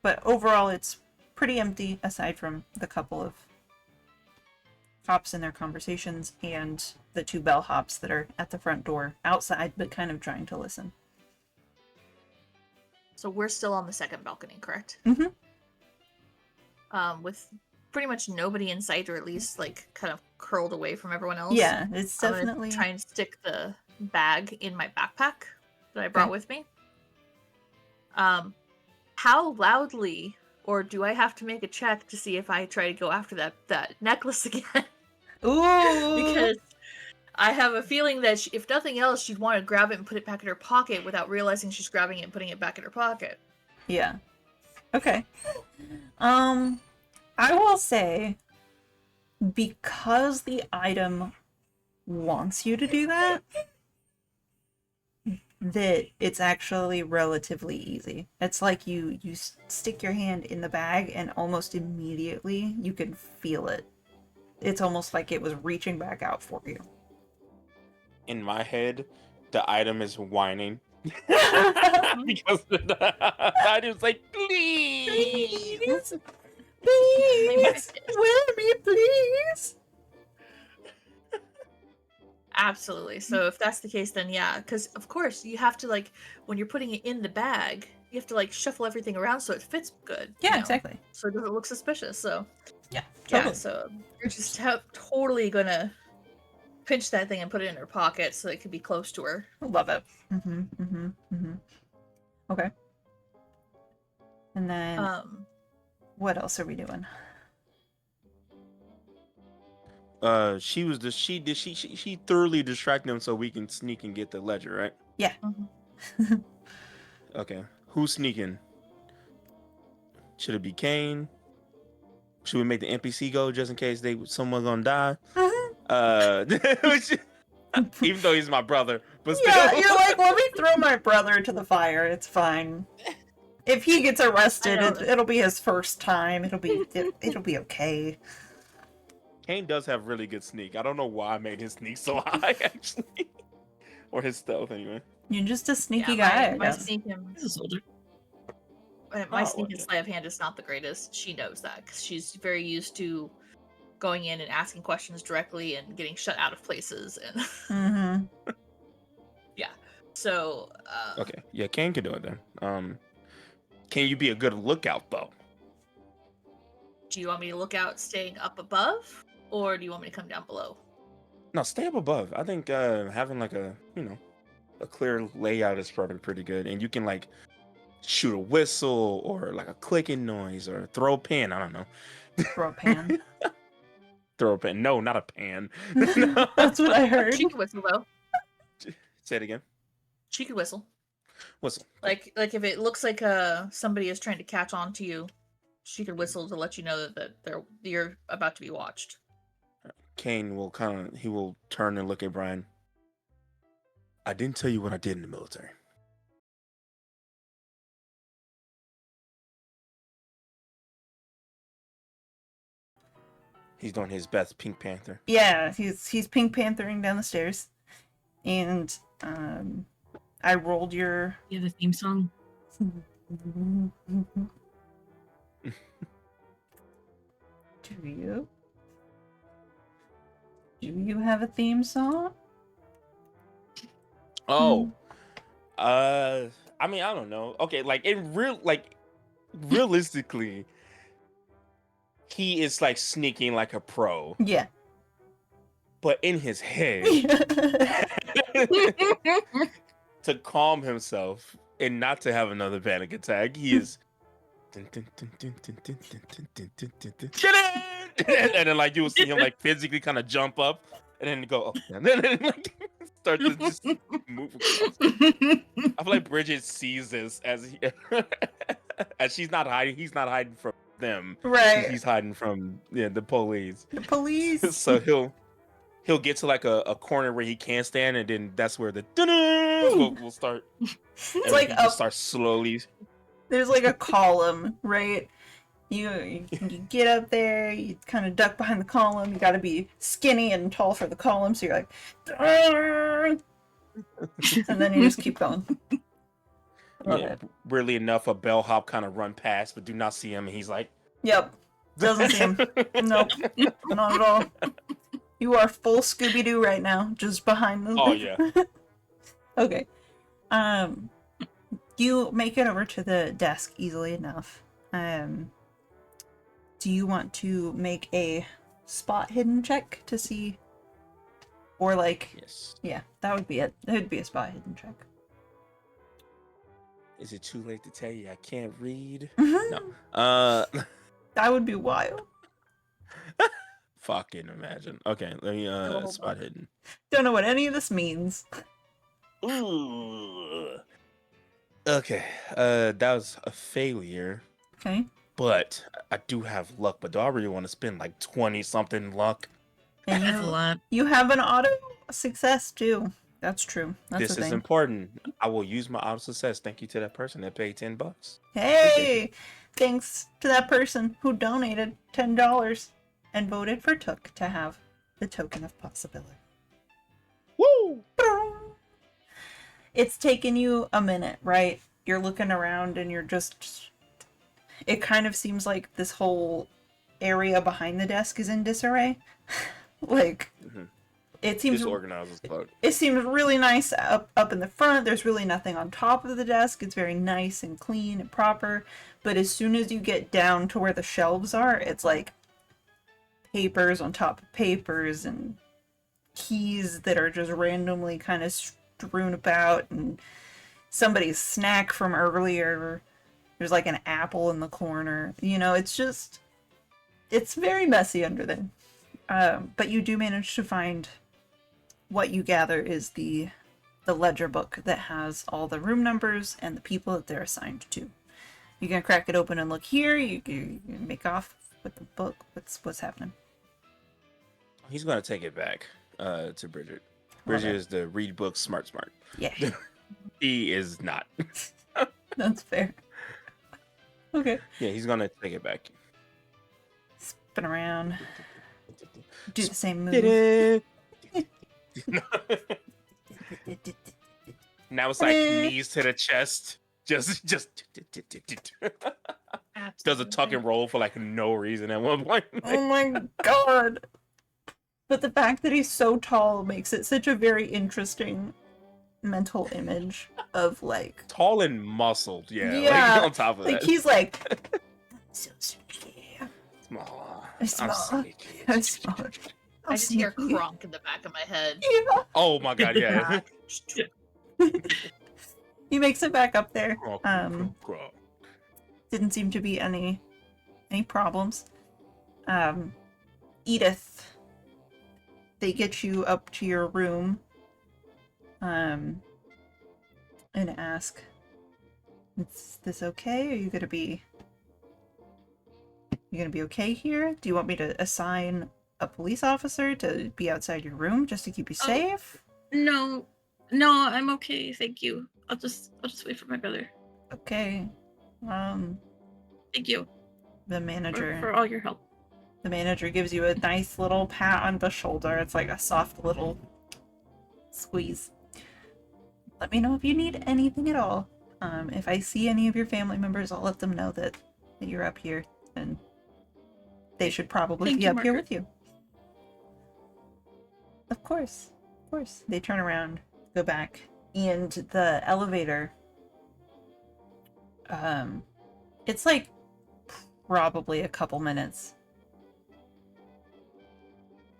But overall, it's pretty empty aside from the couple of cops in their conversations and the two bellhops that are at the front door outside, but kind of trying to listen. so we're still on the second balcony, correct? Mhm. With pretty much nobody in sight, or at least like kind of curled away from everyone else. Yeah, it's I'm gonna definitely. try and stick the bag in my backpack that I brought Okay. with me. How loudly, or do I have to make a check to see if I try to go after that necklace again? Ooh! Because I have a feeling that if nothing else, she'd want to grab it and put it back in her pocket without realizing she's grabbing it and putting it back in her pocket. Yeah. Okay. I will say, because the item wants you to do that, that it's actually relatively easy. It's like you stick your hand in the bag and almost immediately you can feel it. It's almost like it was reaching back out for you. In my head, the item is whining. Because the item's like, please. Please! Wear me, please! Absolutely. So if that's the case, then yeah, because of course you have to, like, when you're putting it in the bag, you have to like shuffle everything around so it fits good. Yeah, you know, exactly. So it doesn't look suspicious. So Yeah, yeah, totally. so you're just totally gonna pinch that thing and put it in her pocket so it could be close to her. Love it. Okay. And then what else are we doing? She thoroughly distracted him so we can sneak and get the ledger, right? Yeah. Okay. Who's sneaking? Should it be Kane? Should we make the NPC go just in case someone's gonna die? Even though he's my brother, but still. Yeah, you're like, let me throw my brother into the fire. It's fine. If he gets arrested, it'll be his first time. It'll be okay. Kane does have really good sneak. I don't know why I made his sneak so high, actually, or his stealth anyway. You're just a sneaky yeah, guy. My I guess. sneak This is older. my sneak and sleight of hand is not the greatest. She knows that because she's very used to going in and asking questions directly and getting shut out of places and Mm-hmm. yeah. So Okay, yeah, Kane can do it then. Can you be a good lookout though? do you want me to look out staying up above, or do you want me to come down below? No, stay up above. I think having like a clear layout is probably pretty good, and you can like shoot a whistle or like a clicking noise or throw a pin. I don't know. Throw a pan. Throw a pin. No, not a pan. That's what I heard. She could whistle though. Say it again. She could whistle. Whistle. Like if it looks like somebody is trying to catch on to you, she could whistle to let you know that you're about to be watched. Kane will he will turn and look at Brian. I didn't tell you what I did in the military. He's doing his best Pink Panther. Yeah, he's Pink Panthering down the stairs, and I rolled your. You have a theme song? Do you? Do you have a theme song? Oh, I mean, I don't know. Okay, realistically, he is like sneaking like a pro. Yeah. But in his head, to calm himself and not to have another panic attack, he is. And then like you will see him like physically kind of jump up and then go up and then like start to just move across. I feel like Bridget sees this as as she's not hiding. He's not hiding from them. Right. He's hiding from the police. The police. So he'll get to like a corner where he can't stand, and then that's where the will start. It's like he just starts slowly. There's like a column, right? You get up there, you kind of duck behind the column. You got to be skinny and tall for the column, so you're like, and then you just keep going. Yeah, weirdly enough, a bellhop kind of run past, but do not see him, and he's like, Yep, doesn't see him. Nope, not at all. You are full Scooby-Doo right now, just behind the. Oh yeah. Okay. You make it over to the desk easily enough. Do you want to make a spot hidden check to see, or like? Yes. Yeah, that would be it. It would be a spot hidden check. Is it too late to tell you I can't read? No. That would be wild. Fucking imagine. Okay, let me spot hidden. Don't know what any of this means. Ooh. Okay, that was a failure, Okay. but I do have luck. But do I really want to spend like 20 something luck? And That's a lot. you have an auto success too. That's true. That's This the is thing. important. I will use my auto success. Thank you to that person that paid $10. Hey, thanks to that person who donated $10 and voted for Took to have the token of possibility. Woo! It's taken you a minute, right? You're looking around and you're just... It kind of seems like this whole area behind the desk is in disarray. Like, it seems... Disorganized as fuck. It seems really nice up in the front. There's really nothing on top of the desk. It's very nice and clean and proper. But as soon as you get down to where the shelves are, it's like papers on top of papers and keys that are just randomly kind of strewn about, and somebody's snack from earlier. There's like an apple in the corner. You know, it's just... It's very messy under there. But you do manage to find... What you gather is the ledger book that has all the room numbers and the people that they're assigned to. You can crack it open and look here. You can make off with the book. What's happening? He's gonna take it back to Bridget. Love Bridget it. is the read book smart. Yeah, He is not. that's fair. Okay. Yeah, he's gonna take it back. Spin around. Do the same move. Now it's like knees to the chest. Just does a tuck and roll for like no reason at one point. Oh my god. But the fact that he's so tall makes it such a very interesting mental image of like... Tall and muscled, yeah. Yeah, Like, on top of Like that. he's like... So sneaky. Small. I'm small. sneaky. I'm small. I just hear sneaky. Kronk in the back of my head. Yeah. Oh my god, yeah. He makes it back up there. Crawl. Didn't seem to be any problems. Edith, they get you up to your room, and ask, "Is this okay? Are you gonna be okay here? Do you want me to assign a police officer to be outside your room just to keep you safe?" No, I'm okay. Thank you. I'll just wait for my brother. Okay. Thank you The manager. for all your help. The manager gives you a nice little pat on the shoulder. It's like a soft little squeeze. Let me know if you need anything at all. If I see any of your family members, I'll let them know that you're up here, and they should probably Thank be you, up here Margaret. with you. Of course. Of course. They turn around, go back, and the elevator, it's like probably a couple minutes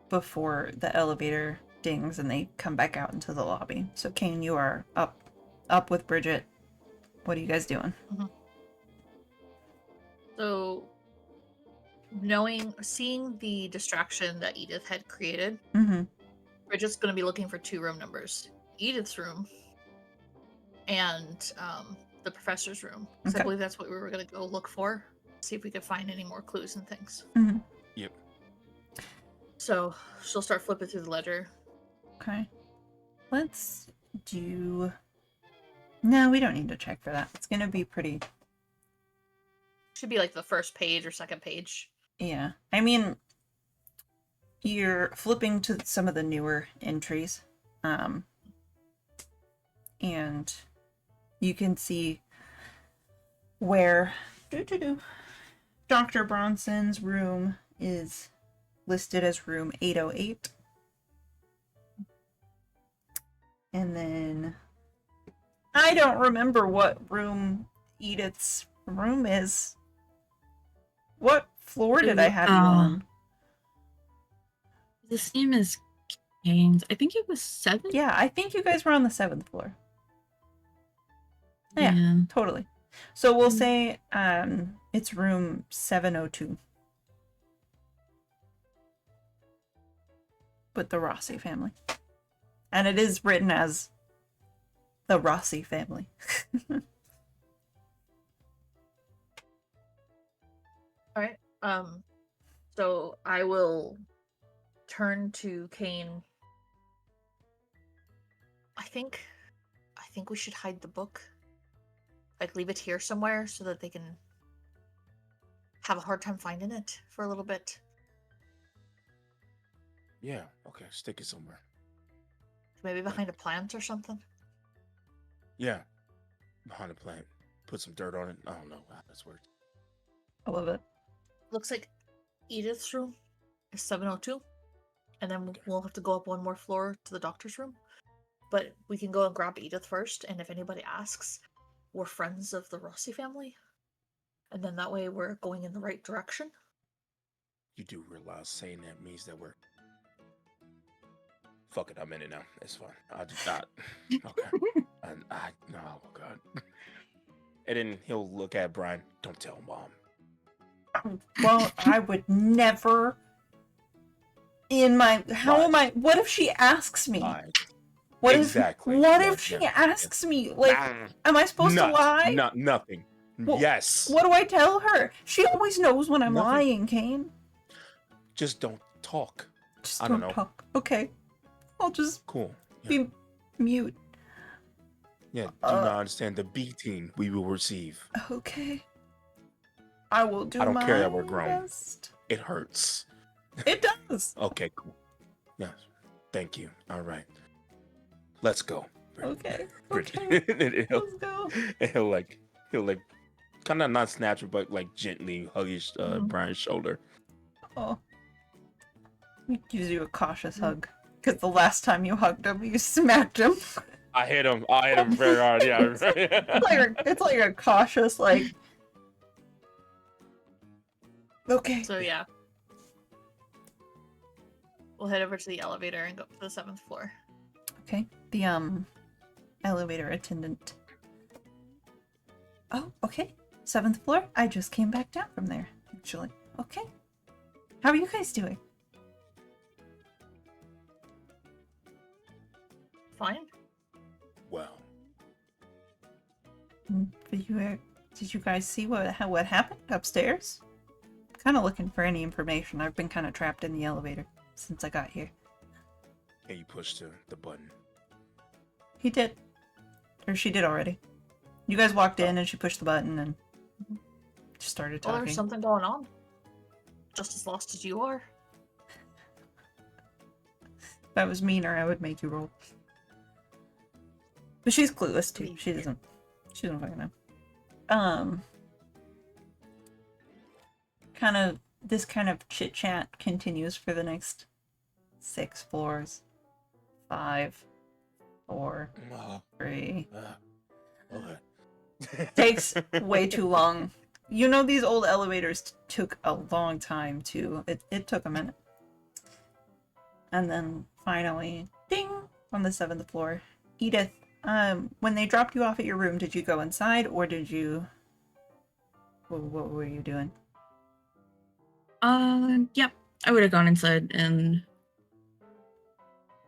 before the elevator dings and they come back out into the lobby. So Kane, you are up with Bridget. What are you guys doing? So, seeing the distraction that Edith had created, Mm-hmm. we're just going to be looking for 2 room numbers: Edith's room and the professor's room. So I Okay. believe that's what we were going to go look for. See if we could find any more clues and things. Mm-hmm. Yep. So she'll start flipping through the ledger. Okay. Let's do... No, we don't need to check for that. It's gonna be pretty... Should be like the first page or second page. Yeah. I mean, you're flipping to some of the newer entries. And you can see where Dr. Bronson's room is listed as room 808. And then I don't remember what room Edith's room is. What floor did I have you on? The same as Kane's. I think it was 7. Yeah, I think you guys were on the 7th floor. Yeah, totally. So we'll say it's room 702. With the Rossi family. And it is written as the Rossi family. All right. So I will turn to Kane. I think we should hide the book. Like, leave it here somewhere so that they can have a hard time finding it for a little bit. Yeah. Okay. Stick it somewhere. Maybe behind a plant or something. Yeah. Behind a plant. Put some dirt on it. I don't know how this works. I love it. Looks like Edith's room is 702. And then we'll have to go up one more floor to the doctor's room. But we can go and grab Edith first, and if anybody asks, we're friends of the Rossi family. And then that way we're going in the right direction. You do realize saying that means that we're... Fuck it, I'm in it now. It's fine. I just not... Okay. Oh, God. And then he'll look at Brian. Don't tell Mom. Well, I would never in my... How am I... What if she asks me? What Exactly. If she asks me? Like, am I supposed to lie? Nothing. Well, yes. What do I tell her? She always knows when I'm Nothing. lying, Kane. Just don't talk. Just I don't don't know. talk. Okay. I'll just Cool. Yeah. be mute. Yeah, do not understand the beating we will receive. Okay. I will do I don't my care that we're grown. best. It hurts. It does. Okay, cool. Yes. Thank you. All right. Let's go. Okay. Bridget. Okay. And he'll, Let's go. and he'll like kind of not snatch her, but like gently hug his Brian's shoulder. Oh. He gives you a cautious hug. Because the last time you hugged him, you smacked him. I hit him very hard. Yeah. It's like a cautious, like. Okay. So yeah. We'll head over to the elevator and go up to the 7th floor. Okay. The elevator attendant. Oh, okay. 7th floor. I just came back down from there, actually. Okay. How are you guys doing? Fine. Well, Did you guys see what happened upstairs? Kind of looking for any information. I've been kind of trapped in the elevator since I got here. and you push the button. He did. Or she did already. You guys walked in and she pushed the button and just started Well, talking. there's something going on. Just as lost as you are. If I was meaner, I would make you roll. But she's clueless too. She doesn't fucking know. This kind of chit chat continues for the next 6 floors. 5, 4, 3. Takes way too long. You know, these old elevators took a long time to. It took a minute. And then finally, ding, on the 7th floor. Edith, when they dropped you off at your room, did you go inside or did you... What were you doing? Yep. I would have gone inside and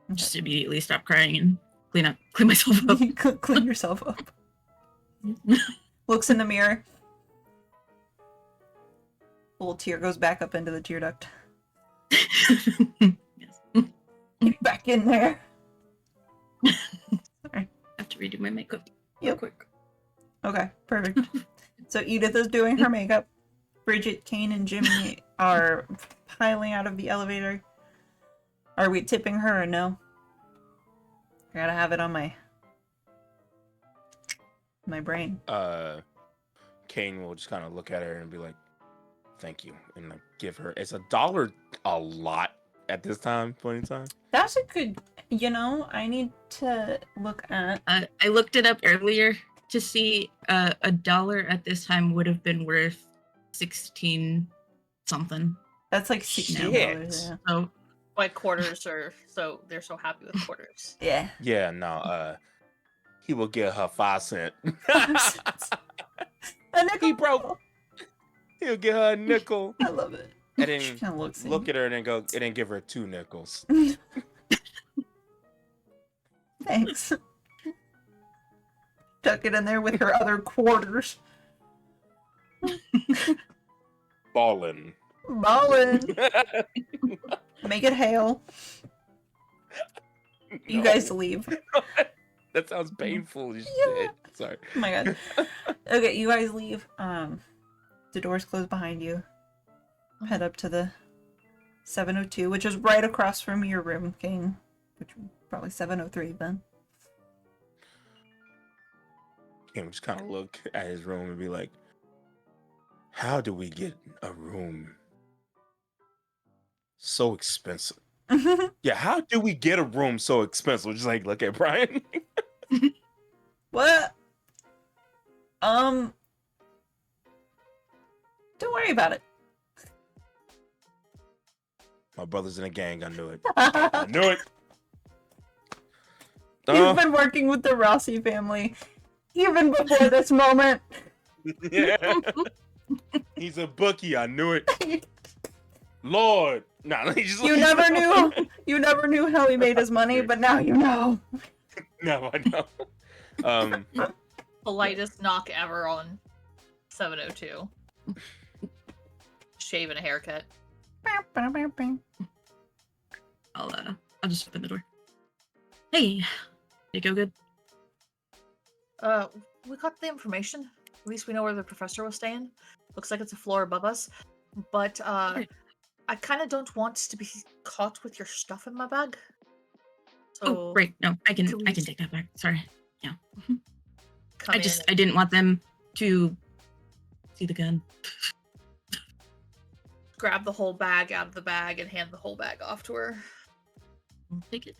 Okay. just immediately stop crying and clean myself up. You could clean yourself up. Looks in the mirror. Little tear goes back up into the tear duct. Yes. Get back in there. Sorry. I have to redo my makeup. Yep. Real quick. Okay, perfect. So Edith is doing her makeup. Bridget, Kane, and Jimmy are piling out of the elevator. Are we tipping her or no? I gotta have it on my brain. Kane will just kind of look at her and be like, "Thank you," and like give her. It's $1 a lot at this point in time. That's a good. I need to look at. I looked it up earlier to see $1 at this time would have been worth 16 something. That's like $16. Shit. So Like quarters, or so they're so happy with quarters. Yeah. Yeah, no. He will give her 5 cents. A nickel. He broke. He'll give her a nickel, I love it. and She then kinda looks look at her and then go, and then give her 2 nickels. Thanks. Tuck it in there with her other quarters. Ballin'. Ballin'. Make it hail. You guys leave. That sounds painful as Yeah. shit. Sorry. Oh my god. Okay, you guys leave. The doors close behind you. Head up to the 702, which is right across from your room, King. Which would probably 703 then. Kim just kind of look at his room and be like, "How do we get a room so expensive?" Yeah, how do we get a room so expensive? Just like look at Brian. What? Don't worry about it. My brother's in a gang. I knew it. I knew it. You've been working with the Rossi family even before this moment. Yeah. He's a bookie. I knew it. Lord. Nah, he just You never knew. You never knew how he made his money, but now you know. No, I know. Politest knock ever on 702. Shave and a haircut. I'll just open the door. Hey, did it go good? We got the information. At least we know where the professor was staying. Looks like it's a floor above us. But Right. I kind of don't want to be caught with your stuff in my bag. So Oh, right. No, I can could we take just that back. Sorry. come I in just and I didn't want them to see the gun. grab the whole bag out of the bag and hand the whole bag off to her. I'll take it.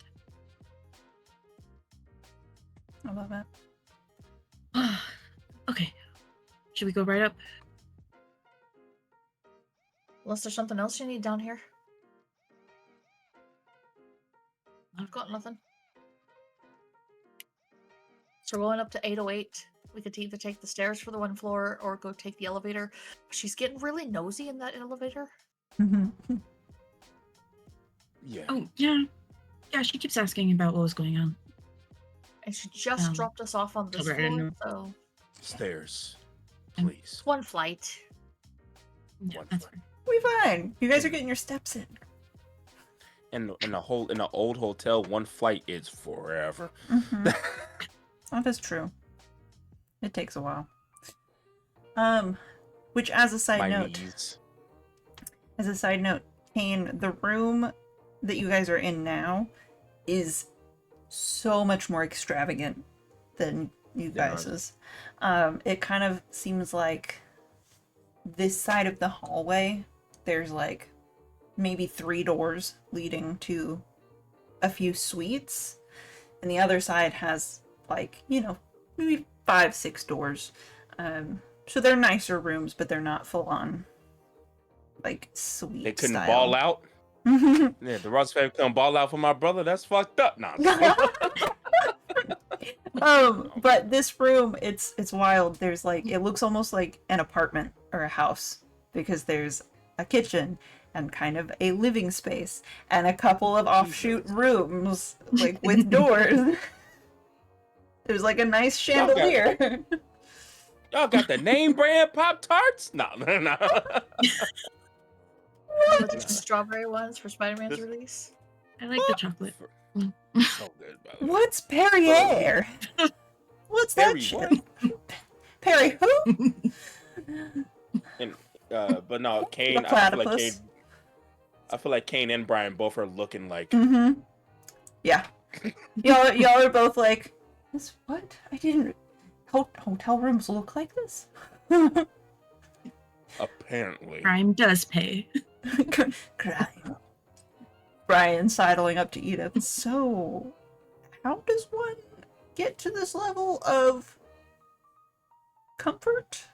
I love it. Okay. Should we go right up? Unless there's something else you need down here. I've got nothing. So we're going up to 808. We could either take the stairs for the 1 floor or go take the elevator. She's getting really nosy in that elevator. Yeah. Oh, yeah. Yeah, she keeps asking about what was going on. And she just Um, dropped us off on this over, I didn't floor, know. so Stairs, Um, please. it's 1 flight. Yeah, One that's floor. fine. We fine. You guys are getting your steps in. In the old hotel, 1 flight is forever. That is true. It takes a while. Which as a side My note, knees. Kane, the room that you guys are in now is so much more extravagant than you Yeah. guys's. It kind of seems like this side of the hallway, there's like maybe 3 doors leading to a few suites, and the other side has like, maybe 5-6 doors. So they're nicer rooms, but they're not full on like suite They couldn't style. ball out. Yeah, the Ross family come ball out for my brother. That's fucked up. Nah. But this room, it's wild. There's like, it looks almost like an apartment or a house because there's a kitchen and kind of a living space and a couple of offshoot rooms like with doors. There's like a nice chandelier. Y'all got the name brand Pop Tarts? No. Was it strawberry ones for Spider-Man's This- release? I like the chocolate. So good, by the way. What's Perrier? What's that Perry, shit? what? Perry who? And, but no, Kane. The I feel like platypus. Kane. I feel like Kane and Brian both are looking like. Mm-hmm. Yeah. Y'all are both like, this what? I didn't. Hotel rooms look like this? Apparently. Crime does pay. Crime. Brian sidling up to Edith. So, how does one get to this level of comfort?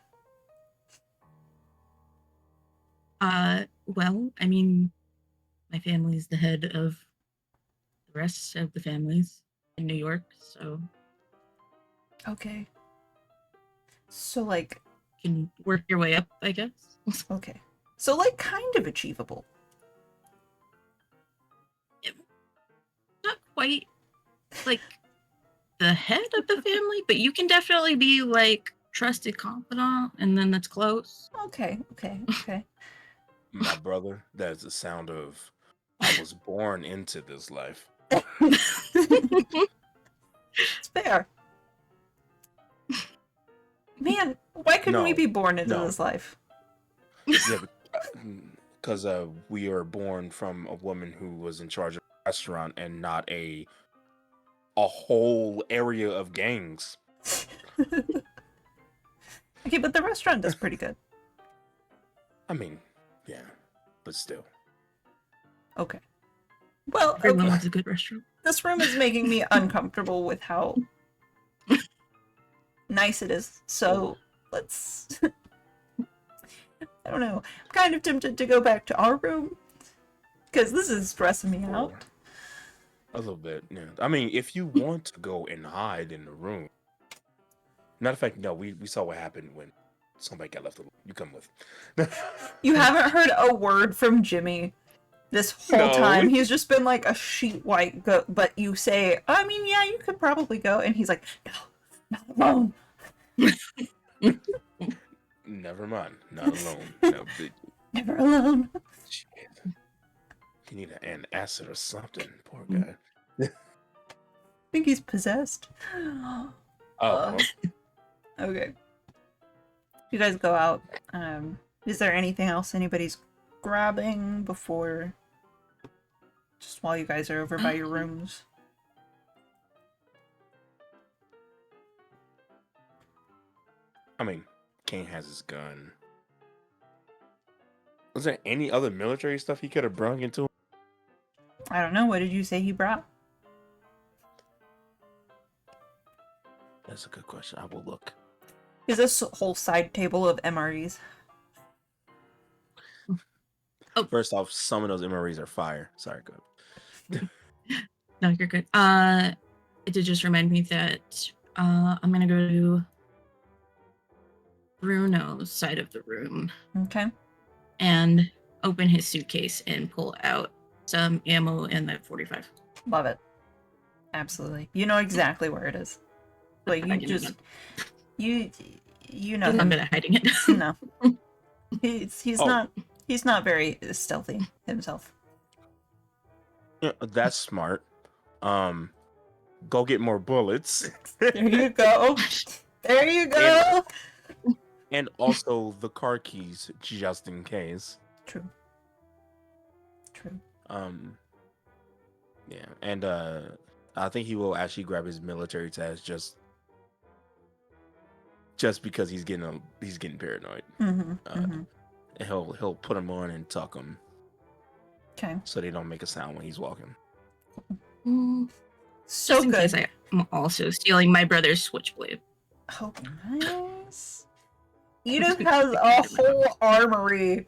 Well, I mean, my family's the head of the rest of the families in New York, so Okay. So, like, you can work your way up, I guess. okay. So, like, kind of achievable. Not quite like the head of the family, but you can definitely be like trusted confidant, and then that's close. Okay. My brother, that is the sound of I was born into this life. It's fair. Man, why couldn't we No, be born into no. this life? Yeah, because we are born from a woman who was in charge of a restaurant and not a whole area of gangs. Okay, but the restaurant does pretty good. I mean, yeah, but still. Okay. Well, Everyone okay. wants a good restaurant. This room is making me uncomfortable with how nice it is. So let's. I don't know. I'm kind of tempted to go back to our room because this is stressing me out. A little bit, yeah. I mean, if you want to go and hide in the room. Matter of fact, no, we saw what happened when somebody got left alone. You come with. You haven't heard a word from Jimmy this whole No. time. He's just been like a sheet white goat. But you say, I mean, yeah, you could probably go. And he's like, no, not alone. Never mind, not alone. No, Never alone. shit. You need an acid or something, poor guy. I think he's possessed. Oh, Okay. You guys go out. Is there anything else anybody's grabbing before? Just while you guys are over by your rooms? I mean, Kane has his gun. Was there any other military stuff he could have brought into? I don't know. What did you say he brought? That's a good question. I will look. Is this whole side table of MREs? First off, some of those MREs are fire. Sorry, go ahead. No, you're good. It did just remind me that I'm gonna go to Bruno's side of the room Okay. and open his suitcase and pull out some ammo and that 45. Love it. Absolutely. You know exactly where it is. Like, you I didn't just... You know I'm him. good at hiding it. No. He's Oh. not very stealthy himself. Yeah, that's smart. Go get more bullets. There you go. There you go. And also the car keys, just in case. True. Yeah, and I think he will actually grab his military task just because he's getting paranoid. Mm-hmm. And he'll put them on and tuck them Okay. so they don't make a sound when he's walking. So Just in good. case I'm also stealing my brother's switchblade. Oh, nice. Edith has a whole armory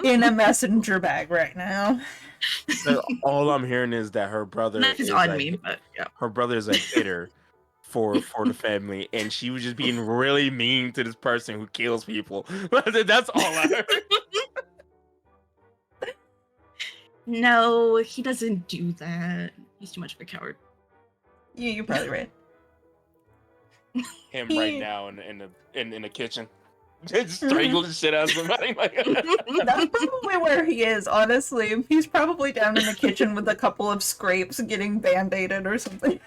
in a messenger bag right now. So all I'm hearing is that her brother That is is on a me, but yeah. her brother is a hitter for the family, and she was just being really mean to this person who kills people. That's all I heard. No, he doesn't do that. He's too much of a coward. Yeah, you're probably right. Him He- right now in the kitchen, just strangling the shit out of somebody. That's probably where he is, honestly. He's probably down in the kitchen with a couple of scrapes getting band-aided or something.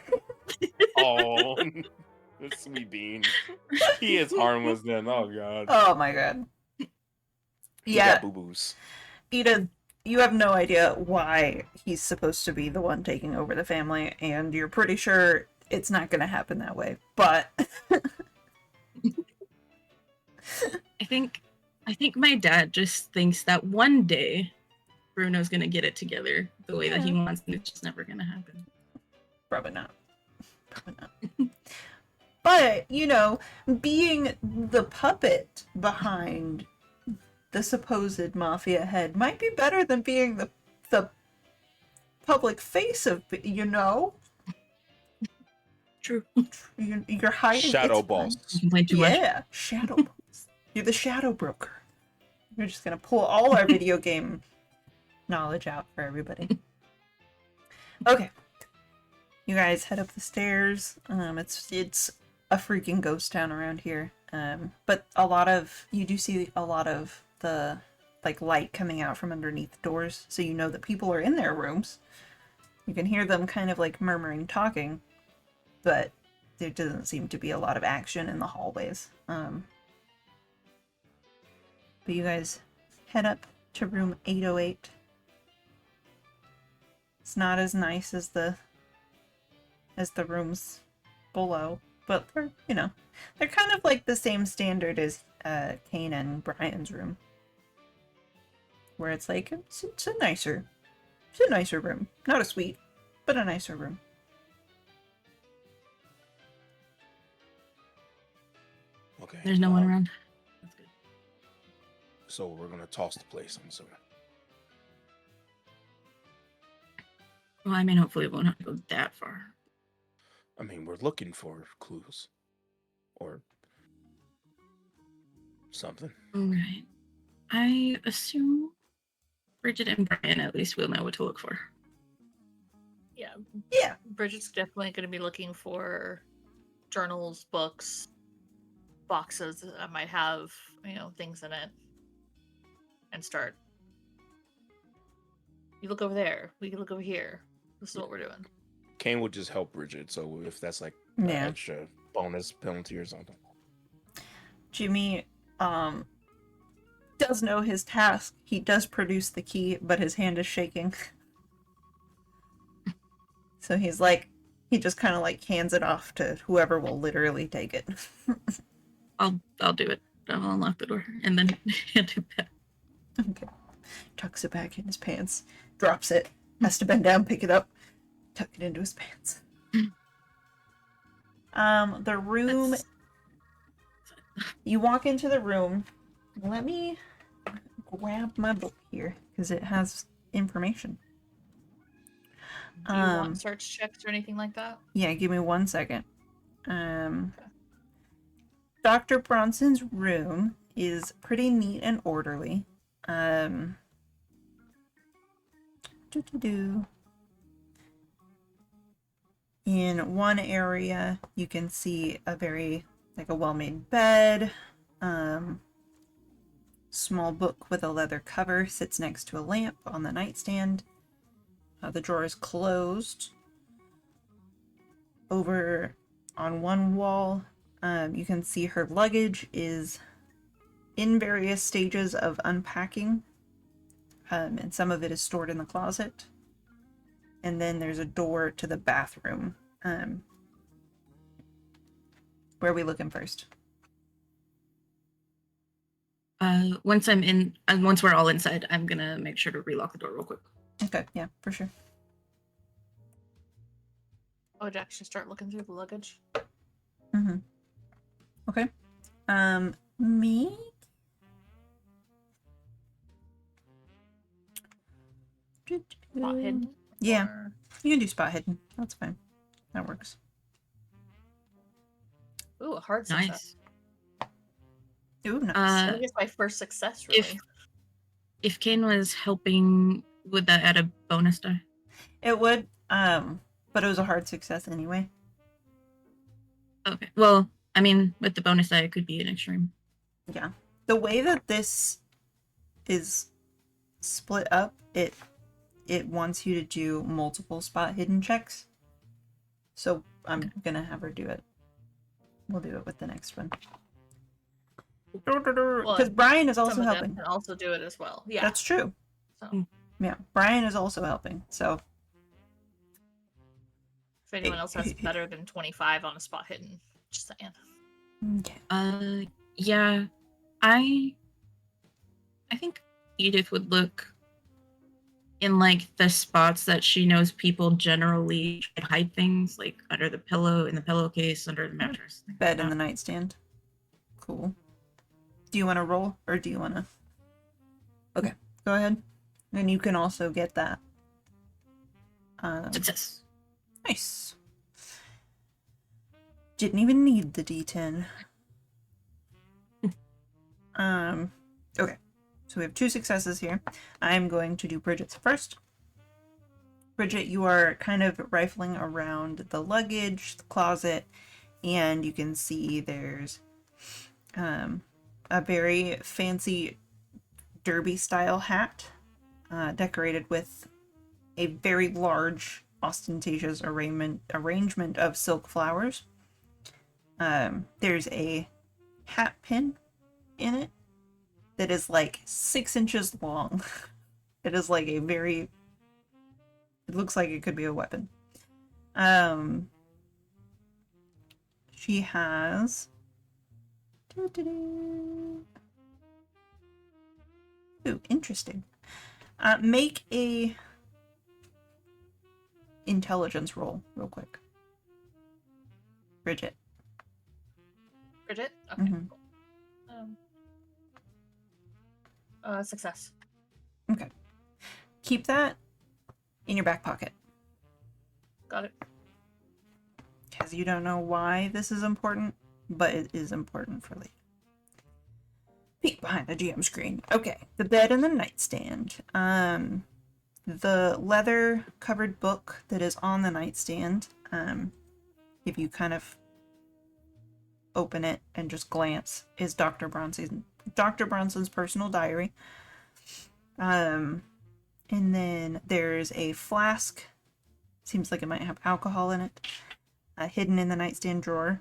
Oh, the sweet bean. He is harmless then. Oh god. Oh my god. He Yeah, got boo-boos. Edith, you have no idea why he's supposed to be the one taking over the family, and you're pretty sure it's not going to happen that way. But I think my dad just thinks that one day Bruno's gonna get it together the way that he wants, and it's just never gonna happen. probably not. Probably not. But, you know, being the puppet behind the supposed mafia head might be better than being the public face of, you know? True. You're hiding. Shadow it's fine. boss. You complain too much. Yeah, shadow boss. You're the shadow broker. We're just gonna pull all our video game knowledge out for everybody. Okay. You guys head up the stairs. It's a freaking ghost town around here. But you do see a lot of the like light coming out from underneath the doors, so you know that people are in their rooms. You can hear them kind of like murmuring, talking, but there doesn't seem to be a lot of action in the hallways. But you guys head up to room 808. It's not as nice as the rooms below, but they're, you know, they're kind of like the same standard as Kane and Brian's room, where it's like it's a nicer room, not a suite, but a nicer room. Okay. There's no one around. That's good. So we're gonna toss the place, I'm assuming. Well, I mean, hopefully it won't have to go that far. I mean, we're looking for clues or something. All right. I assume Bridget and Brian at least will know what to look for. Yeah. Yeah. Bridget's definitely going to be looking for journals, books, boxes that might have, things in it. And start. You look over there. We can look over here. This is what we're doing. Kane would just help Bridget, so if that's like Yeah. an extra bonus penalty or something. Jimmy does know his task. He does produce the key, but his hand is shaking. So he just kind of like hands it off to whoever will literally take it. I'll do it. I'll unlock the door and then hand it back. Okay. Tucks it back in his pants, drops it, has to bend down, pick it up, tuck it into his pants. The room. You walk into the room. Let me grab my book here because it has information. Do you want search checks or anything like that? Yeah, give me 1 second. Dr. Bronson's room is pretty neat and orderly. In one area, you can see a well-made bed. Small book with a leather cover sits next to a lamp on the nightstand. The drawer is closed. Over on one wall, you can see her luggage is in various stages of unpacking, and some of it is stored in the closet. And then there's a door to the bathroom. Where are we looking first? Once we're all inside, I'm gonna make sure to relock the door real quick. Okay, yeah, for sure. I would actually start looking through the luggage. Mm-hmm. Okay. spot hidden? Yeah. Or- You can do spot hidden. That's fine. That works. Ooh, a hard success. Nice. Ooh, nice. I think it's my first success, really. If Kane was helping, would that add a bonus die? It would, but it was a hard success anyway. Okay. Well, I mean, with the bonus die, it could be an extreme. Yeah. The way that this is split up, it wants you to do multiple spot hidden checks. So I'm gonna have her do it. We'll do it with the next one. Because Brian is also Some of them helping. can also do it as well. Yeah. That's true. So Yeah, Brian is also helping. So if anyone else has better than 25 on a spot hidden, just saying. okay. Yeah, I think Edith would look in like the spots that she knows people generally hide things, like under the pillow, in the pillowcase, under the mattress. things Bed like in the that. nightstand. Cool. Do you want to roll or do you want to? Okay, go ahead. And you can also get that. Success. Nice. Didn't even need the D10. Okay. So we have 2 successes here. I'm going to do Bridget's first. Bridget, you are kind of rifling around the luggage, the closet, and you can see there's a very fancy derby style hat decorated with a very large ostentatious arrangement of silk flowers. There's a hat pin in it that is like 6 inches long. It is like a very, it looks like it could be a weapon. She has ooh, interesting. Make a intelligence roll real quick. Bridget. Bridget? Okay. Mhm. Cool. Success. Okay. Keep that in your back pocket. Got it. Because you don't know why this is important, but it is important for later. Peek behind the GM screen. Okay, the bed and the nightstand. The leather covered book that is on the nightstand. If you kind of open it and just glance, is Dr. Bronson's personal diary. And then there's a flask. Seems like it might have alcohol in it. Hidden in the nightstand drawer.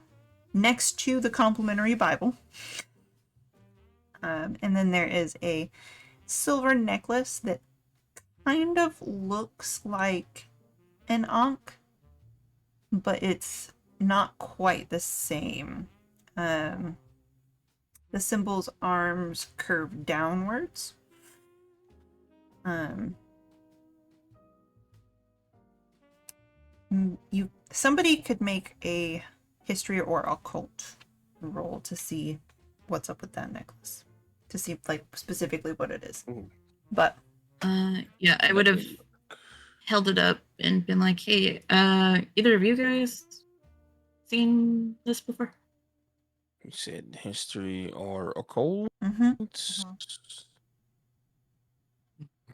Next to the complimentary Bible. And then there is a silver necklace that kind of looks like an ankh, but it's not quite the same. The symbol's arms curve downwards. Somebody could make a history or occult roll to see what's up with that necklace, to see like specifically what it is. Ooh. But Yeah, I would have held it up and been like, "Hey, either of you guys seen this before?" You said history or occult?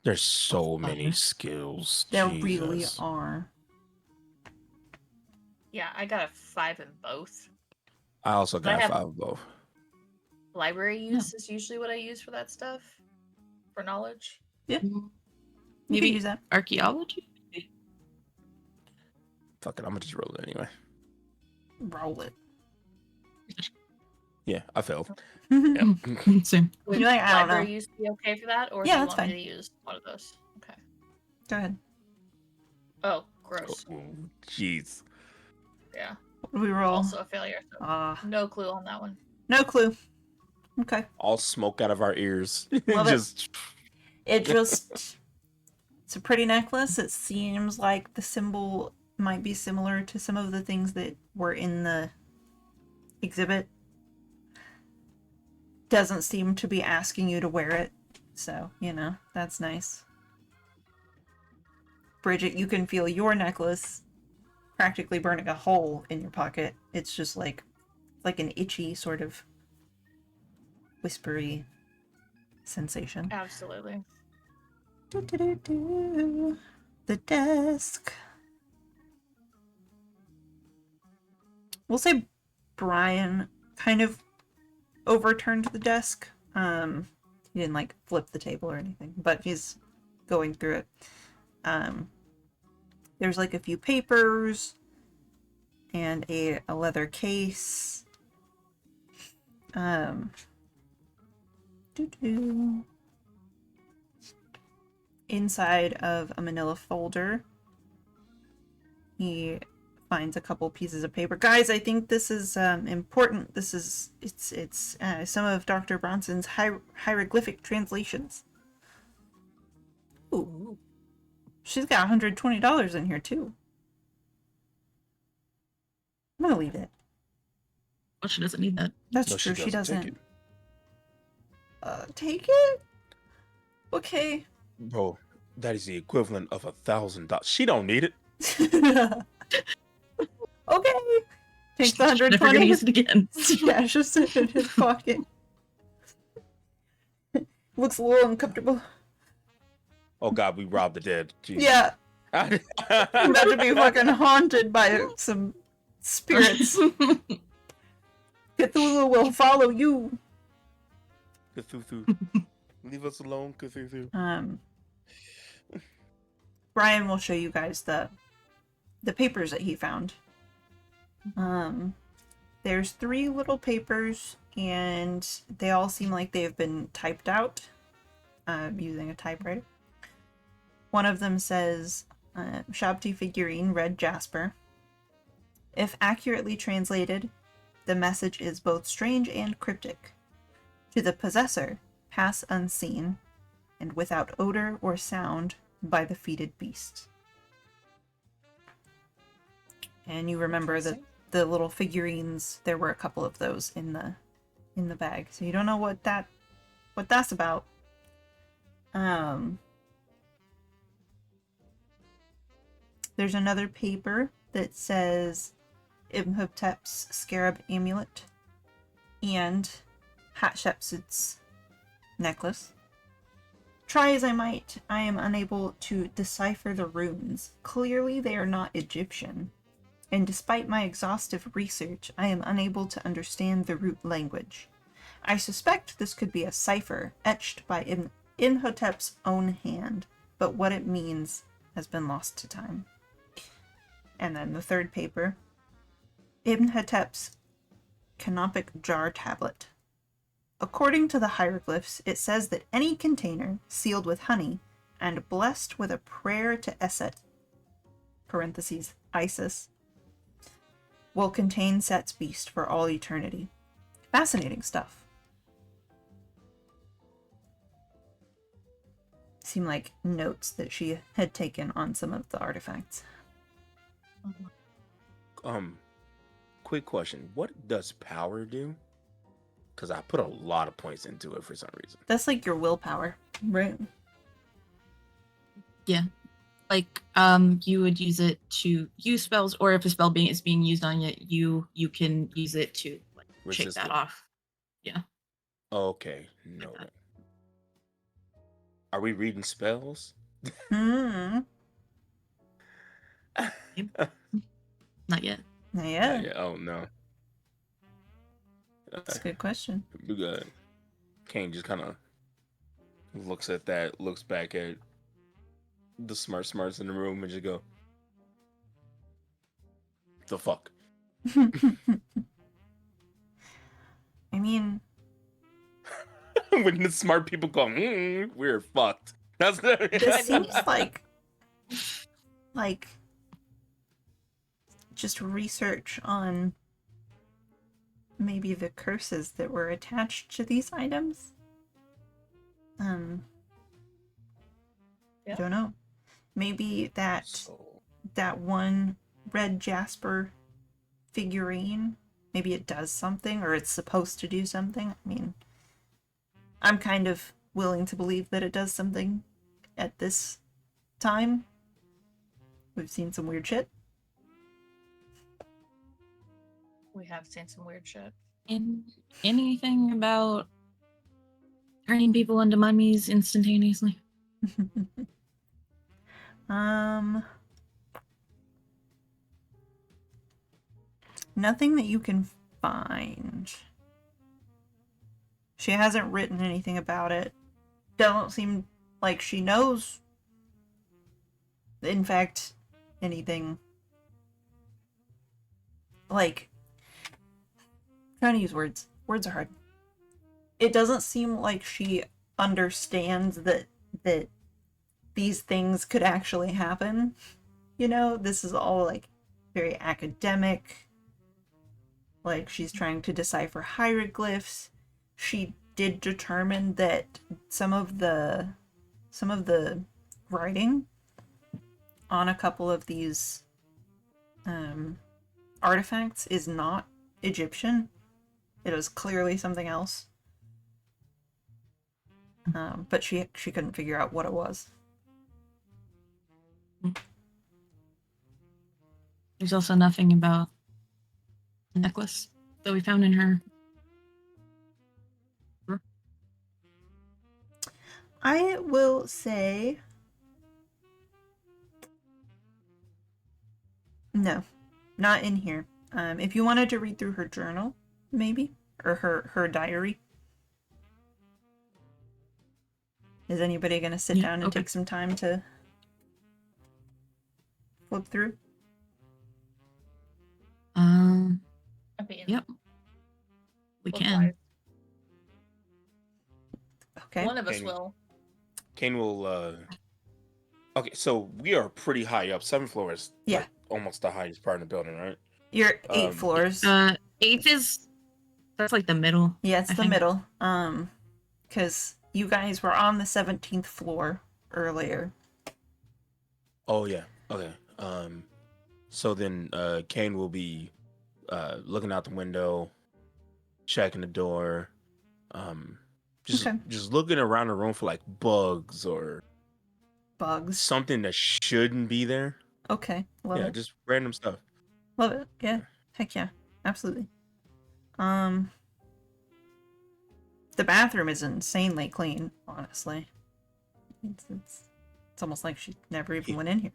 There's so many skills. there Jesus. really are. Yeah, I got a 5 in both. I also But I got have- 5 of both. Library use is usually what I use for that stuff. For knowledge. You Maybe can use that. archaeology. Fuck it, I'm gonna just roll it anyway. Roll it. Yeah, I failed. Yeah. Yep. Same. Would You're like, I don't library know. use be okay for that? Or Yeah, do you that's want fine. me to use one of those? Okay. Go ahead. Oh, gross. Oh, jeez. Yeah. What do we roll? Also a failure. So no clue on that one. No clue. Okay. All smoke out of our ears. Love it. Just It's a pretty necklace. It seems like the symbol might be similar to some of the things that were in the exhibit. Doesn't seem to be asking you to wear it. So, that's nice. Bridget, you can feel your necklace practically burning a hole in your pocket. It's just like an itchy sort of whispery sensation. Absolutely. Do. The desk. We'll say Brian kind of overturned the desk. He didn't like flip the table or anything, but he's going through it. There's like a few papers and a leather case. Inside of a manila folder, he finds a couple pieces of paper. Guys, I think this is important. It's some of Dr. Bronson's hieroglyphic translations. Ooh. She's got $120 in here too. I'm gonna leave it. Well, she doesn't need that. That's No, true. She Take doesn't. it. Take it? Okay. Bro, that is the equivalent of $1,000. She don't need it. Okay. Takes the She's never gonna 120. use it again. Stashes it in his pocket. Looks a little uncomfortable. Oh God, we robbed the dead. Jeez. Yeah. I'm about to be fucking haunted by some spirits. Cthulhu will follow you. Cthulhu. Leave us alone, Cthulhu. Brian will show you guys the papers that he found. There's 3 little papers, and they all seem like they've been typed out using a typewriter. One of them says, Shabti figurine, red jasper. If accurately translated, the message is both strange and cryptic. To the possessor, pass unseen, and without odor or sound by the feated beast. And you remember that the little figurines, there were a couple of those in the bag. So you don't know what that's about. There's another paper that says Imhotep's scarab amulet and Hatshepsut's necklace. Try as I might, I am unable to decipher the runes. Clearly they are not Egyptian. And despite my exhaustive research, I am unable to understand the root language. I suspect this could be a cipher etched by Imhotep's own hand, but what it means has been lost to time. And then the third paper, Imhotep's canopic jar tablet. According to the hieroglyphs, it says that any container sealed with honey and blessed with a prayer to Eset, parentheses, Isis, will contain Set's beast for all eternity. Fascinating stuff. Seem like notes that she had taken on some of the artifacts. Quick question. What does power do? Because I put a lot of points into it for some reason. That's like your willpower, right? Yeah. Like, you would use it to use spells, or if a spell is being used on you, you can use it to like shake Resist that it. off. Yeah. Okay. No. that. Are we reading spells? Hmm. Not yet. Yeah, Yeah. Oh no. that's a good question. We got Kane just kind of looks at that, looks back at the smarts in the room, and just go, "The fuck." I mean, When the smart people go, we're fucked. That's this seems like just research on maybe the curses that were attached to these items. I Yeah. don't know. Maybe that one red jasper figurine, maybe it does something, or it's supposed to do something. I mean, I'm kind of willing to believe that it does something at this time. We've seen some weird shit. We have seen some weird shit. And anything about turning people into mummies instantaneously? Nothing that you can find. She hasn't written anything about it. Don't seem like she knows, in fact, anything. Like, trying to use words. Words are hard. It doesn't seem like she understands that these things could actually happen. You know, this is all like very academic. Like, she's trying to decipher hieroglyphs. She did determine that some of the writing on a couple of these artifacts is not Egyptian. It was clearly something else. But she couldn't figure out what it was. There's also nothing about the necklace that we found in her. I will say no, not in here. If you wanted to read through her journal, maybe, or her diary. Is anybody gonna sit Yeah, down and okay. take some time to flip through? I mean, Yep. We look can. wise. Okay. One of us Maybe. will. Kane will. Okay, so we are pretty high up. 7th floor is Yeah. like, almost the highest part in the building, right? You're 8 Um, floors. 8th is that's like the middle. Yeah, it's I the think. middle. Because you guys were on the 17th floor earlier. Oh yeah. Okay. So then Kane will be looking out the window, checking the door, just Okay. just looking around the room for like bugs or Bugs. something that shouldn't be there. Okay. Love Yeah, it. just random stuff. Love it. Yeah. Heck yeah. Absolutely. The bathroom is insanely clean, honestly. It's almost like she never even went in here.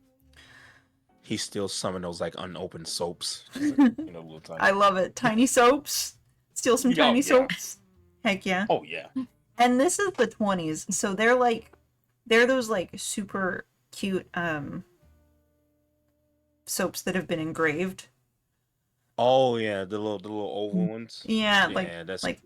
He steals some of those like unopened soaps. Just, like, little tiny. I love it. Tiny soaps. Steal some Oh, tiny yeah. soaps. Heck yeah. Oh yeah. And this is the 20s, so they're those like super cute soaps that have been engraved. Oh yeah, the little oval ones. Yeah, Yeah, that's like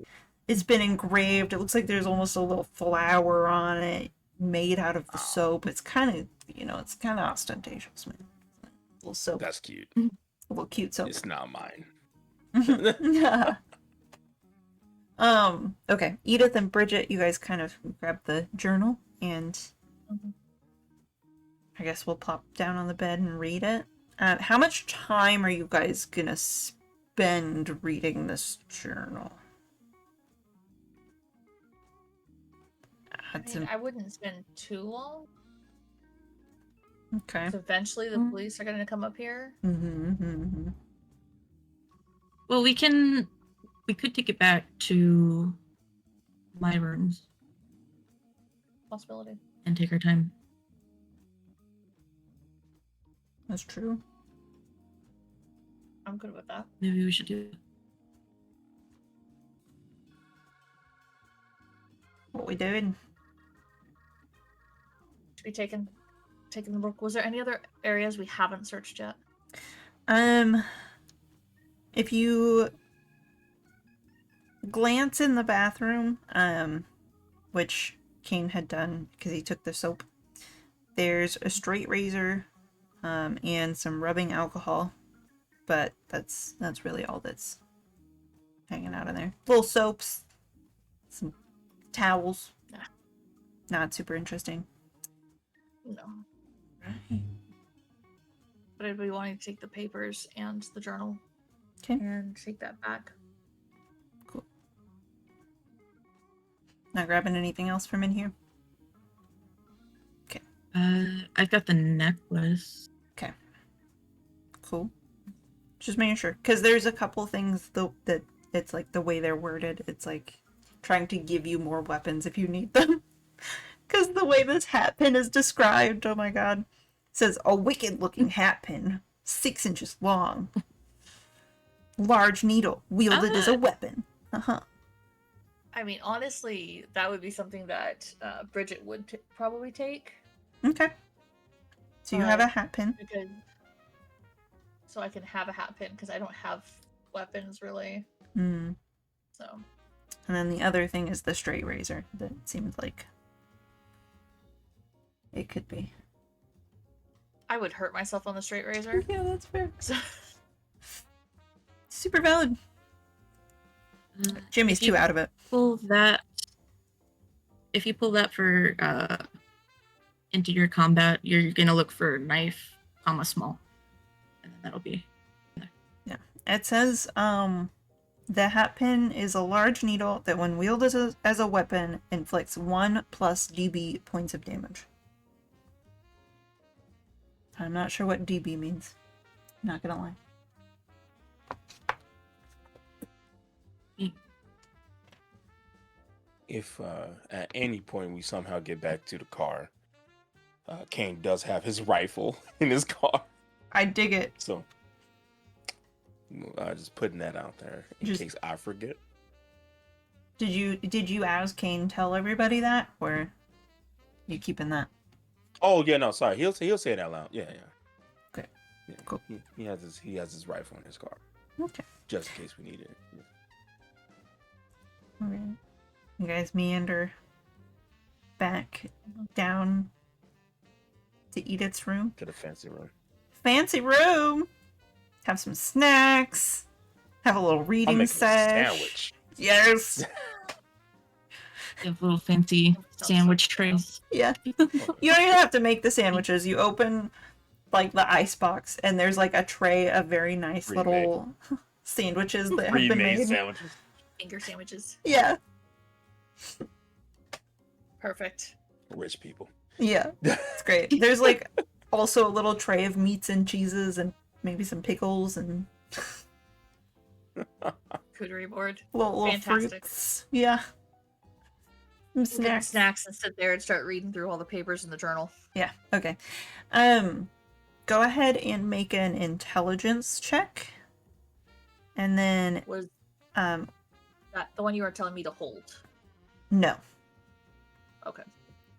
it's been engraved. It looks like there's almost a little flower on it made out of the soap. It's kind of, it's kind of ostentatious, man. A little soap. that's cute. A little cute soap. It's not mine. Okay. Edith and Bridget, you guys kind of grab the journal and I guess we'll plop down on the bed and read it. How much time are you guys gonna spend reading this journal? I wouldn't spend too long. Okay. 'Cause eventually the police are going to come up here. Well, we could take it back to my rooms Possibility. and take our time. That's true. I'm good with that. Maybe we should do it. What we doing? Should be taking the book. Was there any other areas we haven't searched yet? If you glance in the bathroom, which Kane had done because he took the soap, there's a straight razor, and some rubbing alcohol, but that's really all that's hanging out in there. Little soaps, some towels. Yeah. Not super interesting. No. Right. But I'd be wanting to take the papers and the journal Okay. and take that back. Cool. Not grabbing anything else from in here? I've got the necklace. Okay. Cool. Just making sure, because there's a couple things that it's like the way they're worded. It's like trying to give you more weapons if you need them. Because the way this hat pin is described, oh my god, it says a wicked-looking hat pin, 6 inches long, large needle wielded as a weapon. I mean, honestly, that would be something that Bridget would probably take. Okay. So you have a hat pin. Because so I can have a hat pin because I don't have weapons really. Mm. So. And then the other thing is the straight razor. That seems like it could be. I would hurt myself on the straight razor. Yeah, that's fair. So. Super valid. Jimmy's too out of it. Pull that. If you pull that for into your combat, you're gonna look for knife, comma small, and then that'll be. Yeah, it says the hat pin is a large needle that, when wielded as a weapon, inflicts 1 plus dB points of damage. I'm not sure what dB means. Not gonna lie. If at any point we somehow get back to the car, Kane does have his rifle in his car. I dig it. So, just putting that out there in case I forget. Did you as Kane tell everybody that, or you keeping that? Oh yeah, no, sorry. He'll say it out loud. Yeah. Okay. Yeah, cool. He has his rifle in his car. Okay. Just in case we need it. All right. You guys meander back down to Edith's room. To the fancy room. Fancy room. Have some snacks. Have a little reading sesh. Sandwich. Yes. You have little fancy sandwich trays. Yeah. You don't even have to make the sandwiches. You open like the ice box, and there's like a tray of very nice little sandwiches that have been made. Sandwiches. Finger sandwiches. Yeah. Perfect. Rich people. Yeah. It's great. There's like also a little tray of meats and cheeses and maybe some pickles and Charcuterie board. little Fantastic. fruits. Yeah. Some We'll get snacks. snacks and sit there and start reading through all the papers in the journal. Yeah. Okay. Go ahead and make an intelligence check. And then Was that the one you were telling me to hold? no. Okay.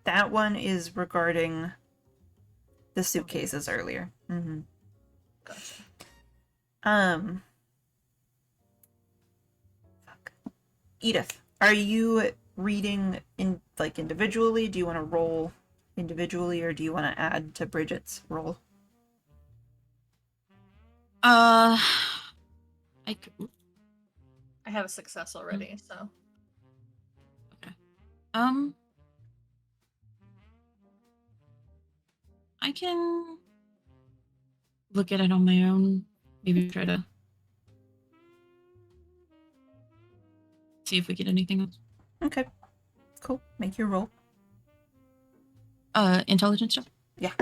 That one is regarding the suitcases earlier. Mm-hmm. Gotcha. Fuck. Edith, are you reading individually? Do you want to roll individually, or do you want to add to Bridget's roll? I could, I have a success already, so. I can look at it on my own. Maybe try to see if we get anything else. Okay. Cool. Make your roll. Intelligence check? Yeah.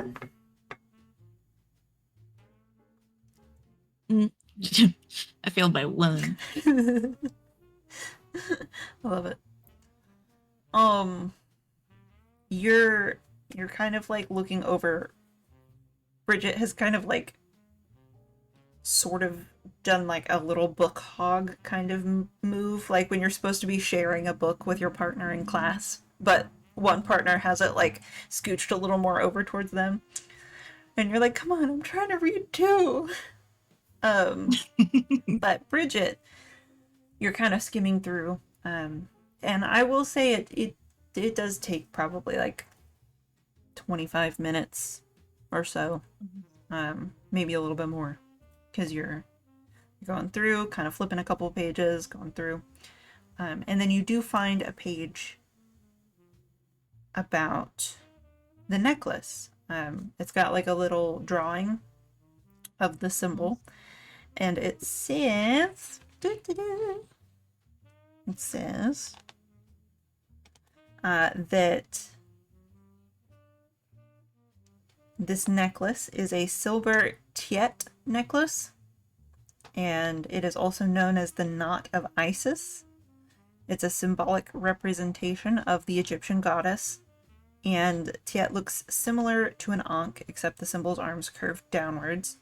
I failed by 1. I love it. You're kind of like looking over. Bridget has kind of like sort of done like a little book hog kind of move, like when you're supposed to be sharing a book with your partner in class, but one partner has it like scooched a little more over towards them, and you're like, come on, I'm trying to read too. But Bridget, you're kind of skimming through, and I will say it does take probably like 25 minutes or so, maybe a little bit more, because you're going through, kind of flipping a couple of pages, going through, and then you do find a page about the necklace. It's got like a little drawing of the symbol, and it says that this necklace is a silver Tiet necklace, and it is also known as the Knot of Isis. It's a symbolic representation of the Egyptian goddess, and Tiet looks similar to an Ankh, except the symbol's arms curve downwards.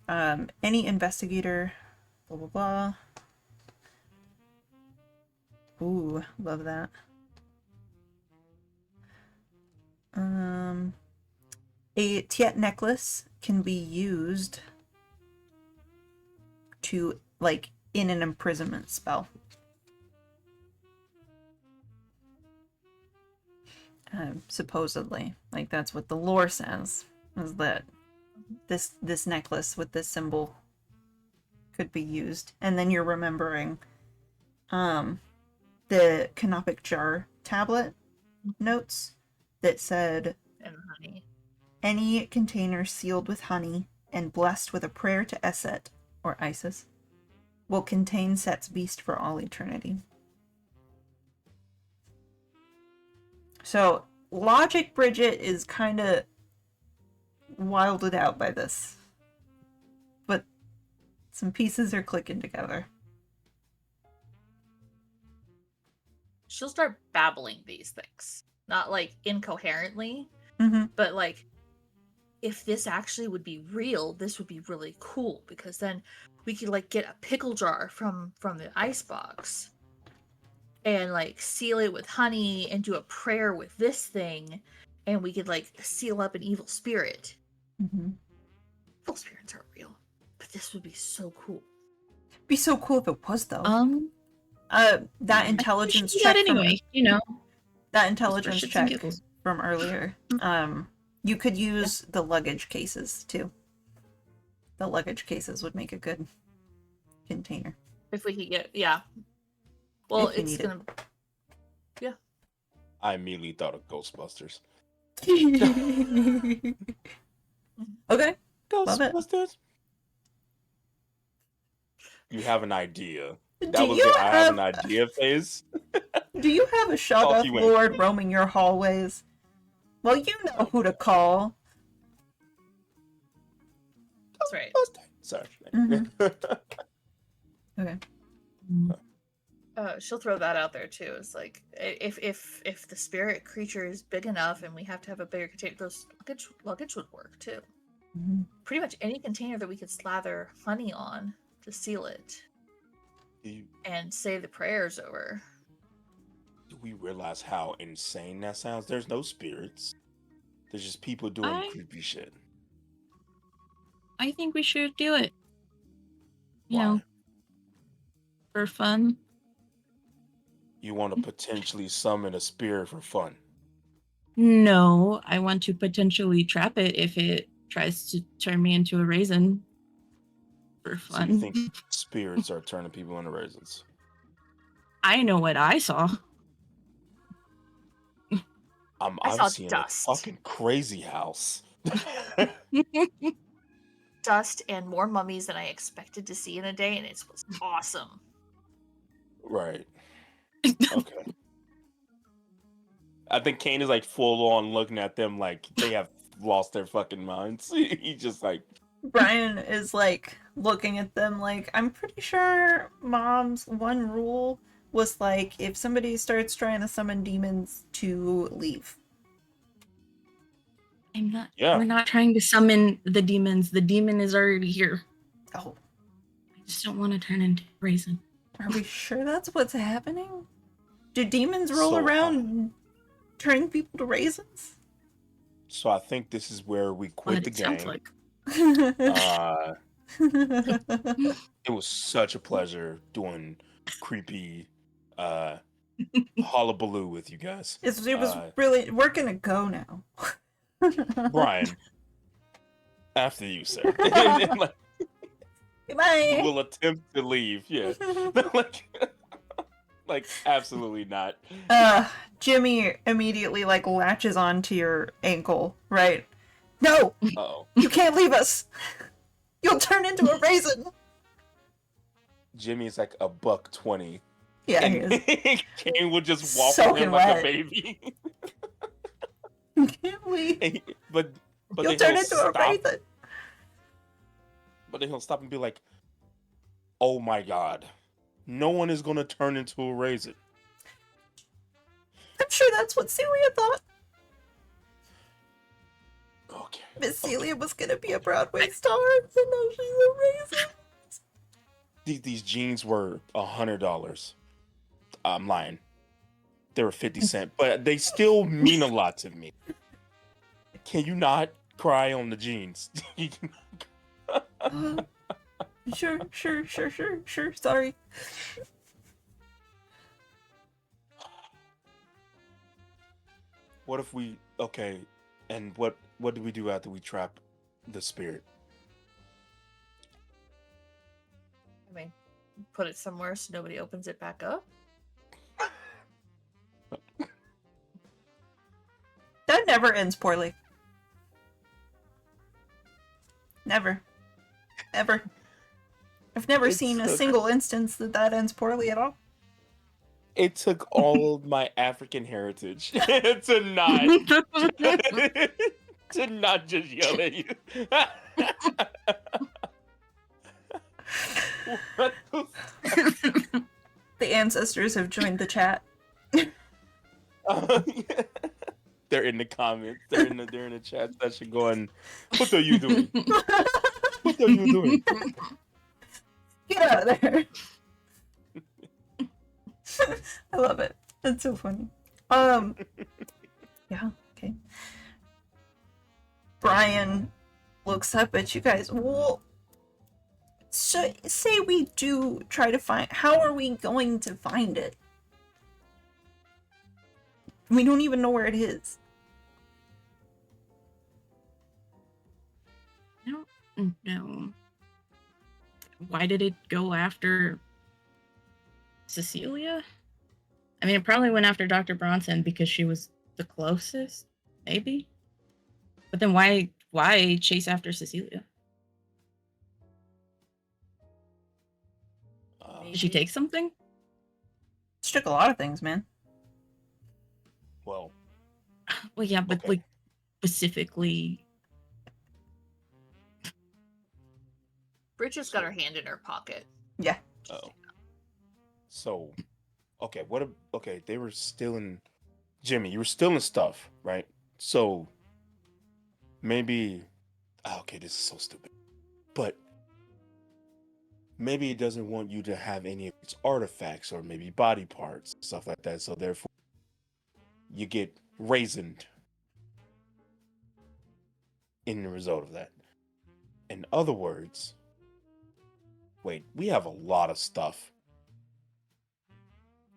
Any investigator, blah blah blah. Ooh, love that. A Tiet necklace can be used to, like, in an imprisonment spell. Supposedly, like, that's what the lore says, is that this necklace with this symbol could be used. And then you're remembering the canopic jar tablet notes that said, And honey. any container sealed with honey and blessed with a prayer to Eset, or Isis, will contain Set's beast for all eternity. So, logic Bridget is kind of wilded out by this. But some pieces are clicking together. She'll start babbling these things. Not like incoherently, Mm-hmm. but like, if this actually would be real, this would be really cool, because then we could like get a pickle jar from the icebox and like seal it with honey and do a prayer with this thing, and we could like seal up an evil spirit. Mm-hmm. Evil spirits aren't real, but this would be so cool. Be so cool if it was, though. That intelligence we should check do that anyway, you know. that for intelligence shits and check giggles. from earlier. You could use the luggage cases too. The luggage cases would make a good container. If we could get, yeah. Well, If you it's need it. gonna. I immediately thought of Ghostbusters. Okay. Love it. Ghostbusters. You have an idea. That Do was you the I have have an idea phase. Do you have a Off Shoggoth you went. lord roaming your hallways? Well, you know who to call. That's right. Sorry. Mhm. Okay. She'll throw that out there too. It's like, if the spirit creature is big enough and we have to have a bigger container, those luggage would work too. Mhm. Pretty much any container that we could slather honey on to seal it Do and say the prayers over. we realize how insane that sounds? There's no spirits. There's just people doing I- creepy shit. I think we should do it. You Why? know, for fun. You want to potentially summon a spirit for fun. No, I want to potentially trap it if it tries to turn me into a raisin. For So fun. you think spirits are turning people into raisins? I know what I saw. I saw I'm seeing dust. a fucking crazy house. Dust and more mummies than I expected to see in a day, and it was awesome. Right. Okay. I think Kane is like full on looking at them like they have lost their fucking minds. He's just like, Brian is like looking at them like, I'm pretty sure Mom's one rule was like, if somebody starts trying to summon demons, to leave. I'm not. Yeah. We're not trying to summon the demons. The demon is already here. Oh, I just don't want to turn into a raisin. are we sure that's what's happening? Do demons roll So, around turning people to raisins? so I think this is where we quit What the it sounds game. like. It was such a pleasure doing creepy hullabaloo with you guys. it was really. We're gonna go now. Brian, after you, sir. Like, Goodbye. we'll attempt to leave. Yeah. like absolutely not. Jimmy immediately like latches onto your ankle, right? No, Oh. you can't leave us. You'll turn into a raisin. Jimmy is like $120. Yeah, he And is. Kane will just walk Soaking with him like wet. a baby. You can't leave. but You'll then turn he'll into a stop. raisin. But then he'll stop and be like, "Oh my god, no one is gonna turn into a raisin." I'm sure that's what Celia thought. Okay. Miss Celia was gonna be a Broadway star, and now she's a raisin. These jeans were $100. I'm lying. They were 50 cents, but they still mean a lot to me. Can you not cry on the jeans? Sure. Sorry. What if we okay? And what do we do after we trap the spirit? I mean, put it somewhere so nobody opens it back up. That never ends poorly. Never. Ever. I've never It seen a took- single instance that ends poorly at all. It took all of my African heritage to not just yell at you. What the The ancestors have joined the chat. They're in the comments. They're in the chat section going, "What are you doing? What are you doing?" Get out of there. I love it. That's so funny. Yeah, okay. Brian looks up at you guys. Well, so say we do try to find, how are we going to find it? We don't even know where it is. I don't know. Why did it go after Cecilia? I mean, it probably went after Dr. Bronson because she was the closest, maybe. But then why chase after Cecilia? Did she take something? She took a lot of things, man. Well, Well, yeah, but Okay. like specifically, Bridget's got her hand in her pocket. Yeah. oh. So, okay, okay, they were stealing Jimmy, you were stealing stuff, right? So maybe okay, this is so stupid. But maybe it doesn't want you to have any of its artifacts or maybe body parts, stuff like that. So therefore you get raisined in the result of that. In other words, wait, we have a lot of stuff.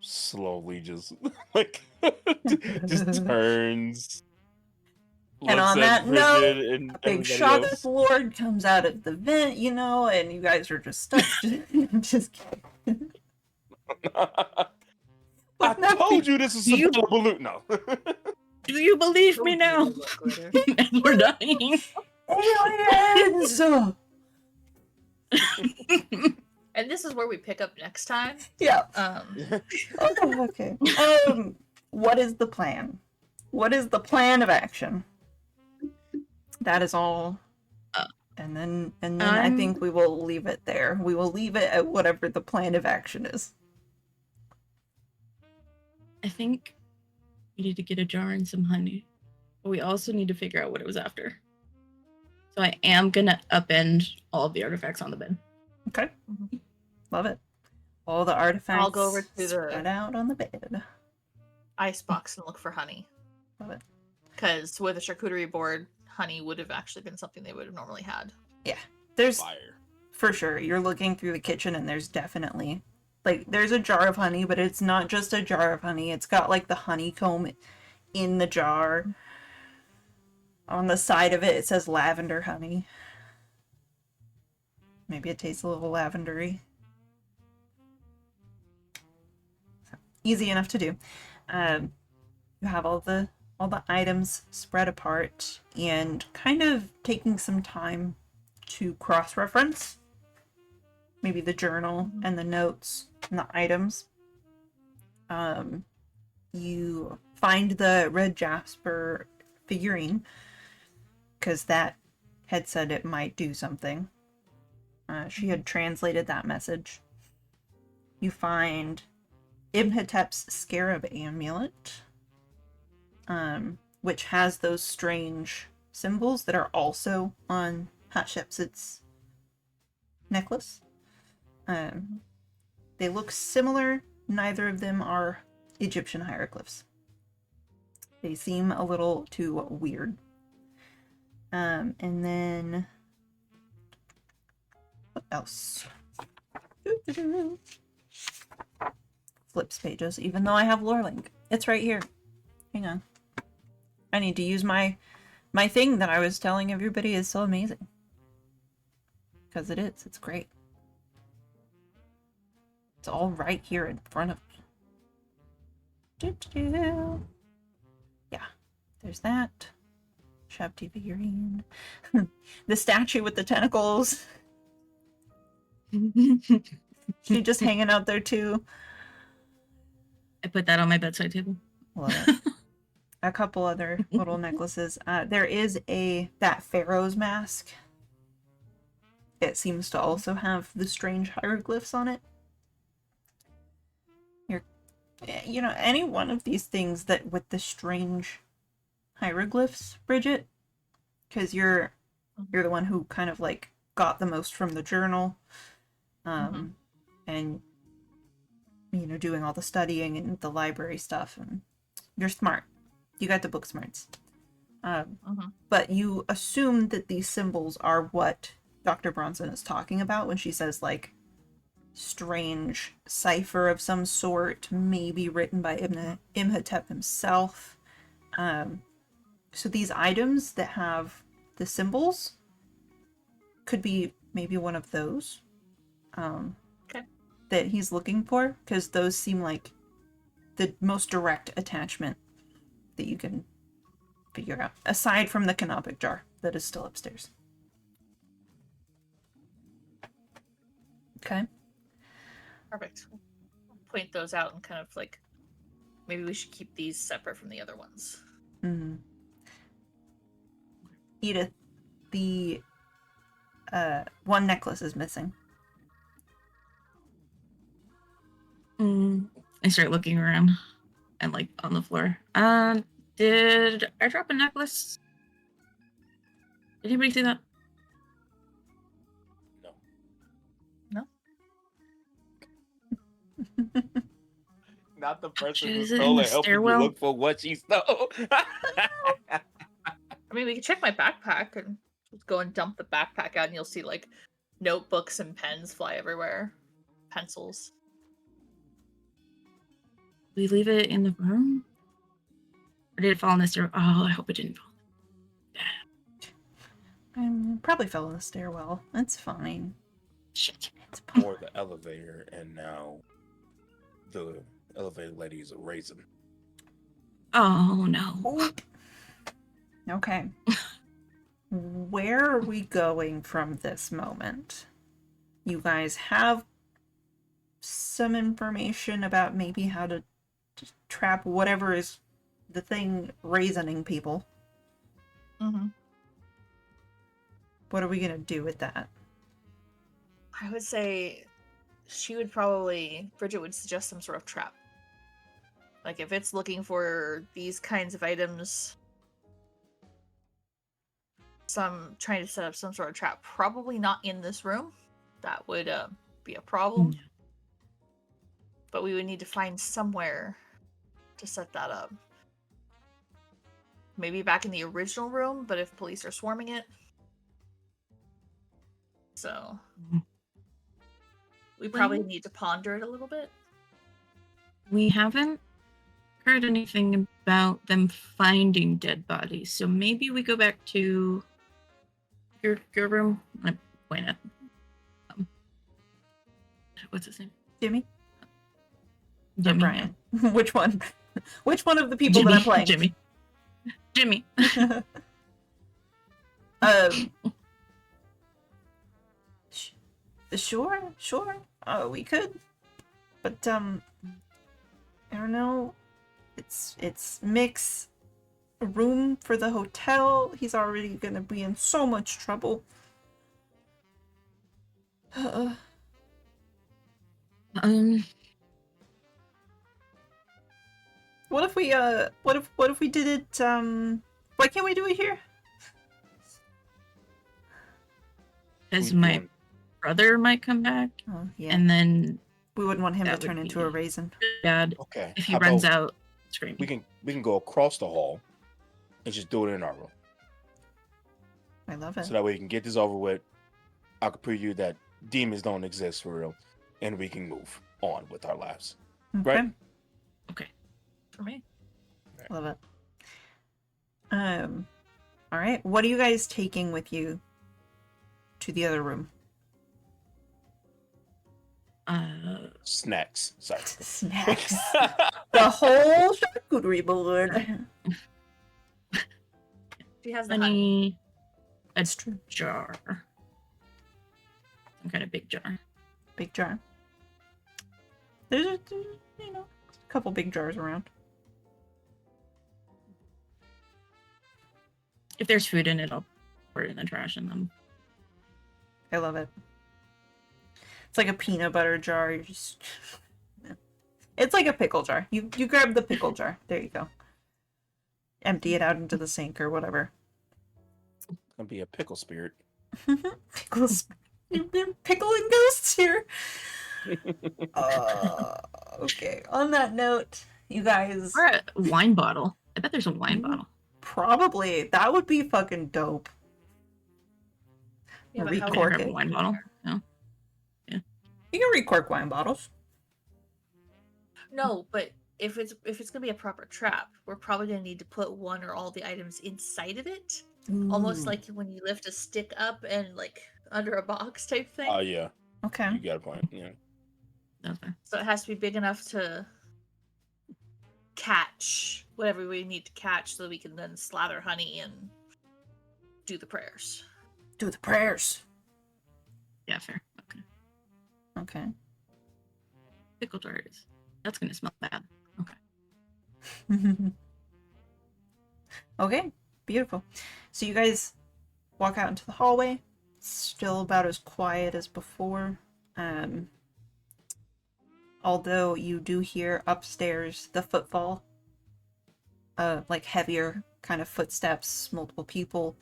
Slowly just like just turns. And looks on at that note, Bridget and A big everybody shot else. of Lord comes out of the vent, you know, and you guys are just stuck. Just kidding. I But no, told you this is some You- balloon. No. do you believe me now? Glitter. As we're dying. aliens! And this is where we pick up next time. Yeah. Um, Okay. What is the plan? What is the plan of action? That is all. And then I think we will leave it there. We will leave it at whatever the plan of action is. I think we need to get a jar and some honey. But we also need to figure out what it was after. So I am gonna upend all of the artifacts on the bed. Okay. Mhm. Love it. All the artifacts I'll go over to the- spread out on the bed. icebox and look for honey. Love it. Because with a charcuterie board, honey would have actually been something they would have normally had. There's Fire. for sure. You're looking through the kitchen and there's definitely there's a jar of honey, but it's not just a jar of honey. It's got like the honeycomb in the jar. On the side of it, it says lavender honey. Maybe it tastes a little lavendery. So, easy enough to do. You have all the items spread apart and kind of taking some time to cross-reference maybe the journal and the notes and the items. You find the red jasper figurine because that had said it might do something. She had translated that message. You find Imhotep's scarab amulet, which has those strange symbols that are also on Hatshepsut's necklace. They look similar. Neither of them are Egyptian hieroglyphs. They seem a little too weird. And then what else? Flips pages, even though I have lore link. It's right here. Hang on. I need to use my thing that I was telling everybody is so amazing. Because it is. It's great. It's all right here in front of me. Yeah. There's that. Shabti figurine. The statue with the tentacles. She just hanging out there too. I put that on my bedside table. Love it. A couple other little necklaces. There is that pharaoh's mask. It seems to also have the strange hieroglyphs on it. You know, any one of these things that with the strange hieroglyphs, Bridget, because you're the one who kind of like got the most from the journal, and you know, doing all the studying and the library stuff, and you're smart. You got the book smarts. But you assume that these symbols are what Dr. Bronson is talking about when she says like strange cipher of some sort, maybe written by Imhotep himself. So these items that have the symbols could be maybe one of those that he's looking for, because those seem like the most direct attachment that you can figure out, aside from the canopic jar that is still upstairs. Okay. Perfect. Point those out and kind of like, maybe we should keep these separate from the other ones. Mm-hmm. Edith, the one necklace is missing. I start looking around and like on the floor. Did I drop a necklace? Did anybody see that? No. No? Not the person who Is it in stole the it helping you stairwell? look for what she stole. I mean, we can check my backpack and just go and dump the backpack out, and you'll see like notebooks and pens fly everywhere, pencils. We leave it in the room? Or did it fall in the stairwell? Oh, I hope it didn't fall. Probably fell in the stairwell. That's fine. Shit. It's fine. Or the elevator, and now the elevator lady is a raisin. Oh, no. Oop. Okay. Where are we going from this moment? You guys have some information about maybe how to trap whatever is the thing raisining people. Mm-hmm. What are we gonna do with that? I would say Bridget would suggest some sort of trap. Like if it's looking for these kinds of items, trying to set up some sort of trap, probably not in this room. That would be a problem. No. But we would need to find somewhere to set that up. Maybe back in the original room, but if police are swarming it. So we probably need to ponder it a little bit. We haven't heard anything about them finding dead bodies, so maybe we go back to your room. I point at what's his name? Jimmy? Or Jimmy. Brian? Which one? Which one of the people Jimmy. that I'm playing? Jimmy. Sure. We could, but I don't know. It's Mick's room for the hotel. He's already gonna be in so much trouble. What if we what if we did it why can't we do it here? Because We my doing- brother might come back, Oh yeah. and then We wouldn't want him to that would turn into a be- raisin. bad Okay. if he how runs about out screaming. we can go across the hall and just do it in our room. I love it. So that way we can get this over with. I can preview that demons don't exist for real, and we can move on with our lives. Okay. Right? Okay. For me. Love it. All right. What are you guys taking with you to the other room? Snacks. Sorry. Snacks. The whole charcuterie board. She has the honey. honey. A That's true. jar. Some kind of big jar. Big jar. There's a couple big jars around. If there's food in it, I'll pour it in the trash and then. I love it. It's like a peanut butter jar. You just it's like a pickle jar. You grab the pickle jar. There you go. Empty it out into the sink or whatever. It's gonna be a pickle spirit. Pickles. Pickling ghosts here. Okay. On that note, you guys, Or a wine bottle. I bet there's a wine bottle. probably that would be fucking dope. Yeah, but Recork how I've would never it. had a wine bottle. No. You can recork wine bottles. No, but if it's gonna be a proper trap, we're probably gonna need to put one or all the items inside of it. Almost Ooh. like when you lift a stick up and like under a box type thing. Oh yeah, Okay. you got a point. Yeah. Okay. So it has to be big enough to catch whatever we need to catch so that we can then slather honey and do the prayers. Do the prayers. Yeah, fair. Okay. Okay. Pickle jars. That's gonna smell bad. Okay. Okay, beautiful. So you guys walk out into the hallway. Still about as quiet as before. Although you do hear upstairs the footfall. Like heavier kind of footsteps, multiple people.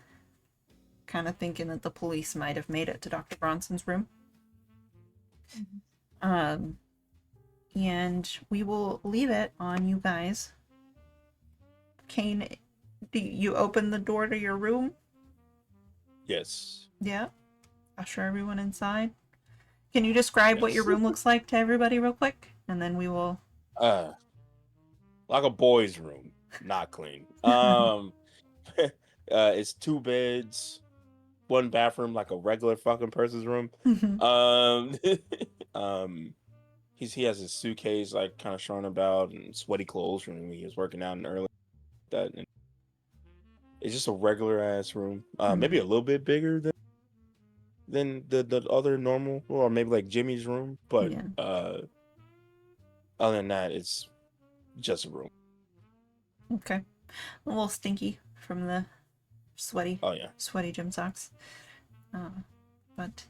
Kind of thinking that the police might have made it to Dr. Bronson's room. And we will leave it on you guys. Kane, do you open the door to your room? Yes. Yeah. Usher everyone inside. Can you describe what your Yes. room looks like to everybody real quick? And then we will... Like a boy's room, not clean. It's 2 beds, 1 bathroom, like a regular fucking person's room. He has his suitcase like kind of showing about and sweaty clothes from when he was working out in early that. And it's just a regular ass room. Maybe a little bit bigger than the other normal, or maybe like Jimmy's room. But Yeah. other than that, it's just a room. Okay. A little stinky from the sweaty Oh yeah. gym socks. But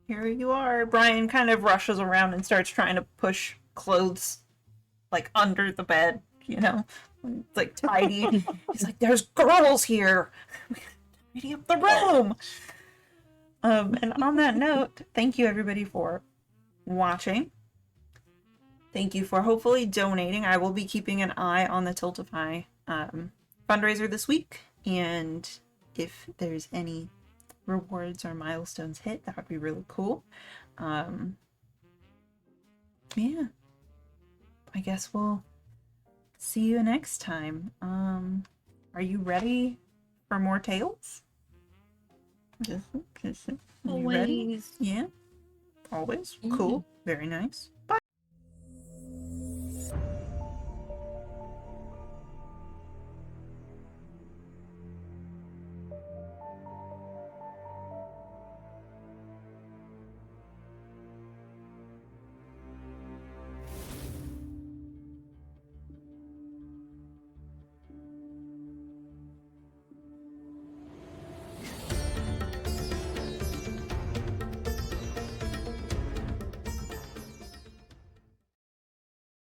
here you are. Brian kind of rushes around and starts trying to push clothes like under the bed, you know? It's like tidy. He's like, there's girls here. Tidy up the room. And on that note, thank you everybody for watching. Thank you for hopefully donating. I will be keeping an eye on the Tiltify fundraiser this week, and if there's any rewards or milestones hit, that would be really cool. Yeah, I guess we'll see you next time. Are you ready for more tales? Are you ready? Always. Yeah, always. Cool. Very nice.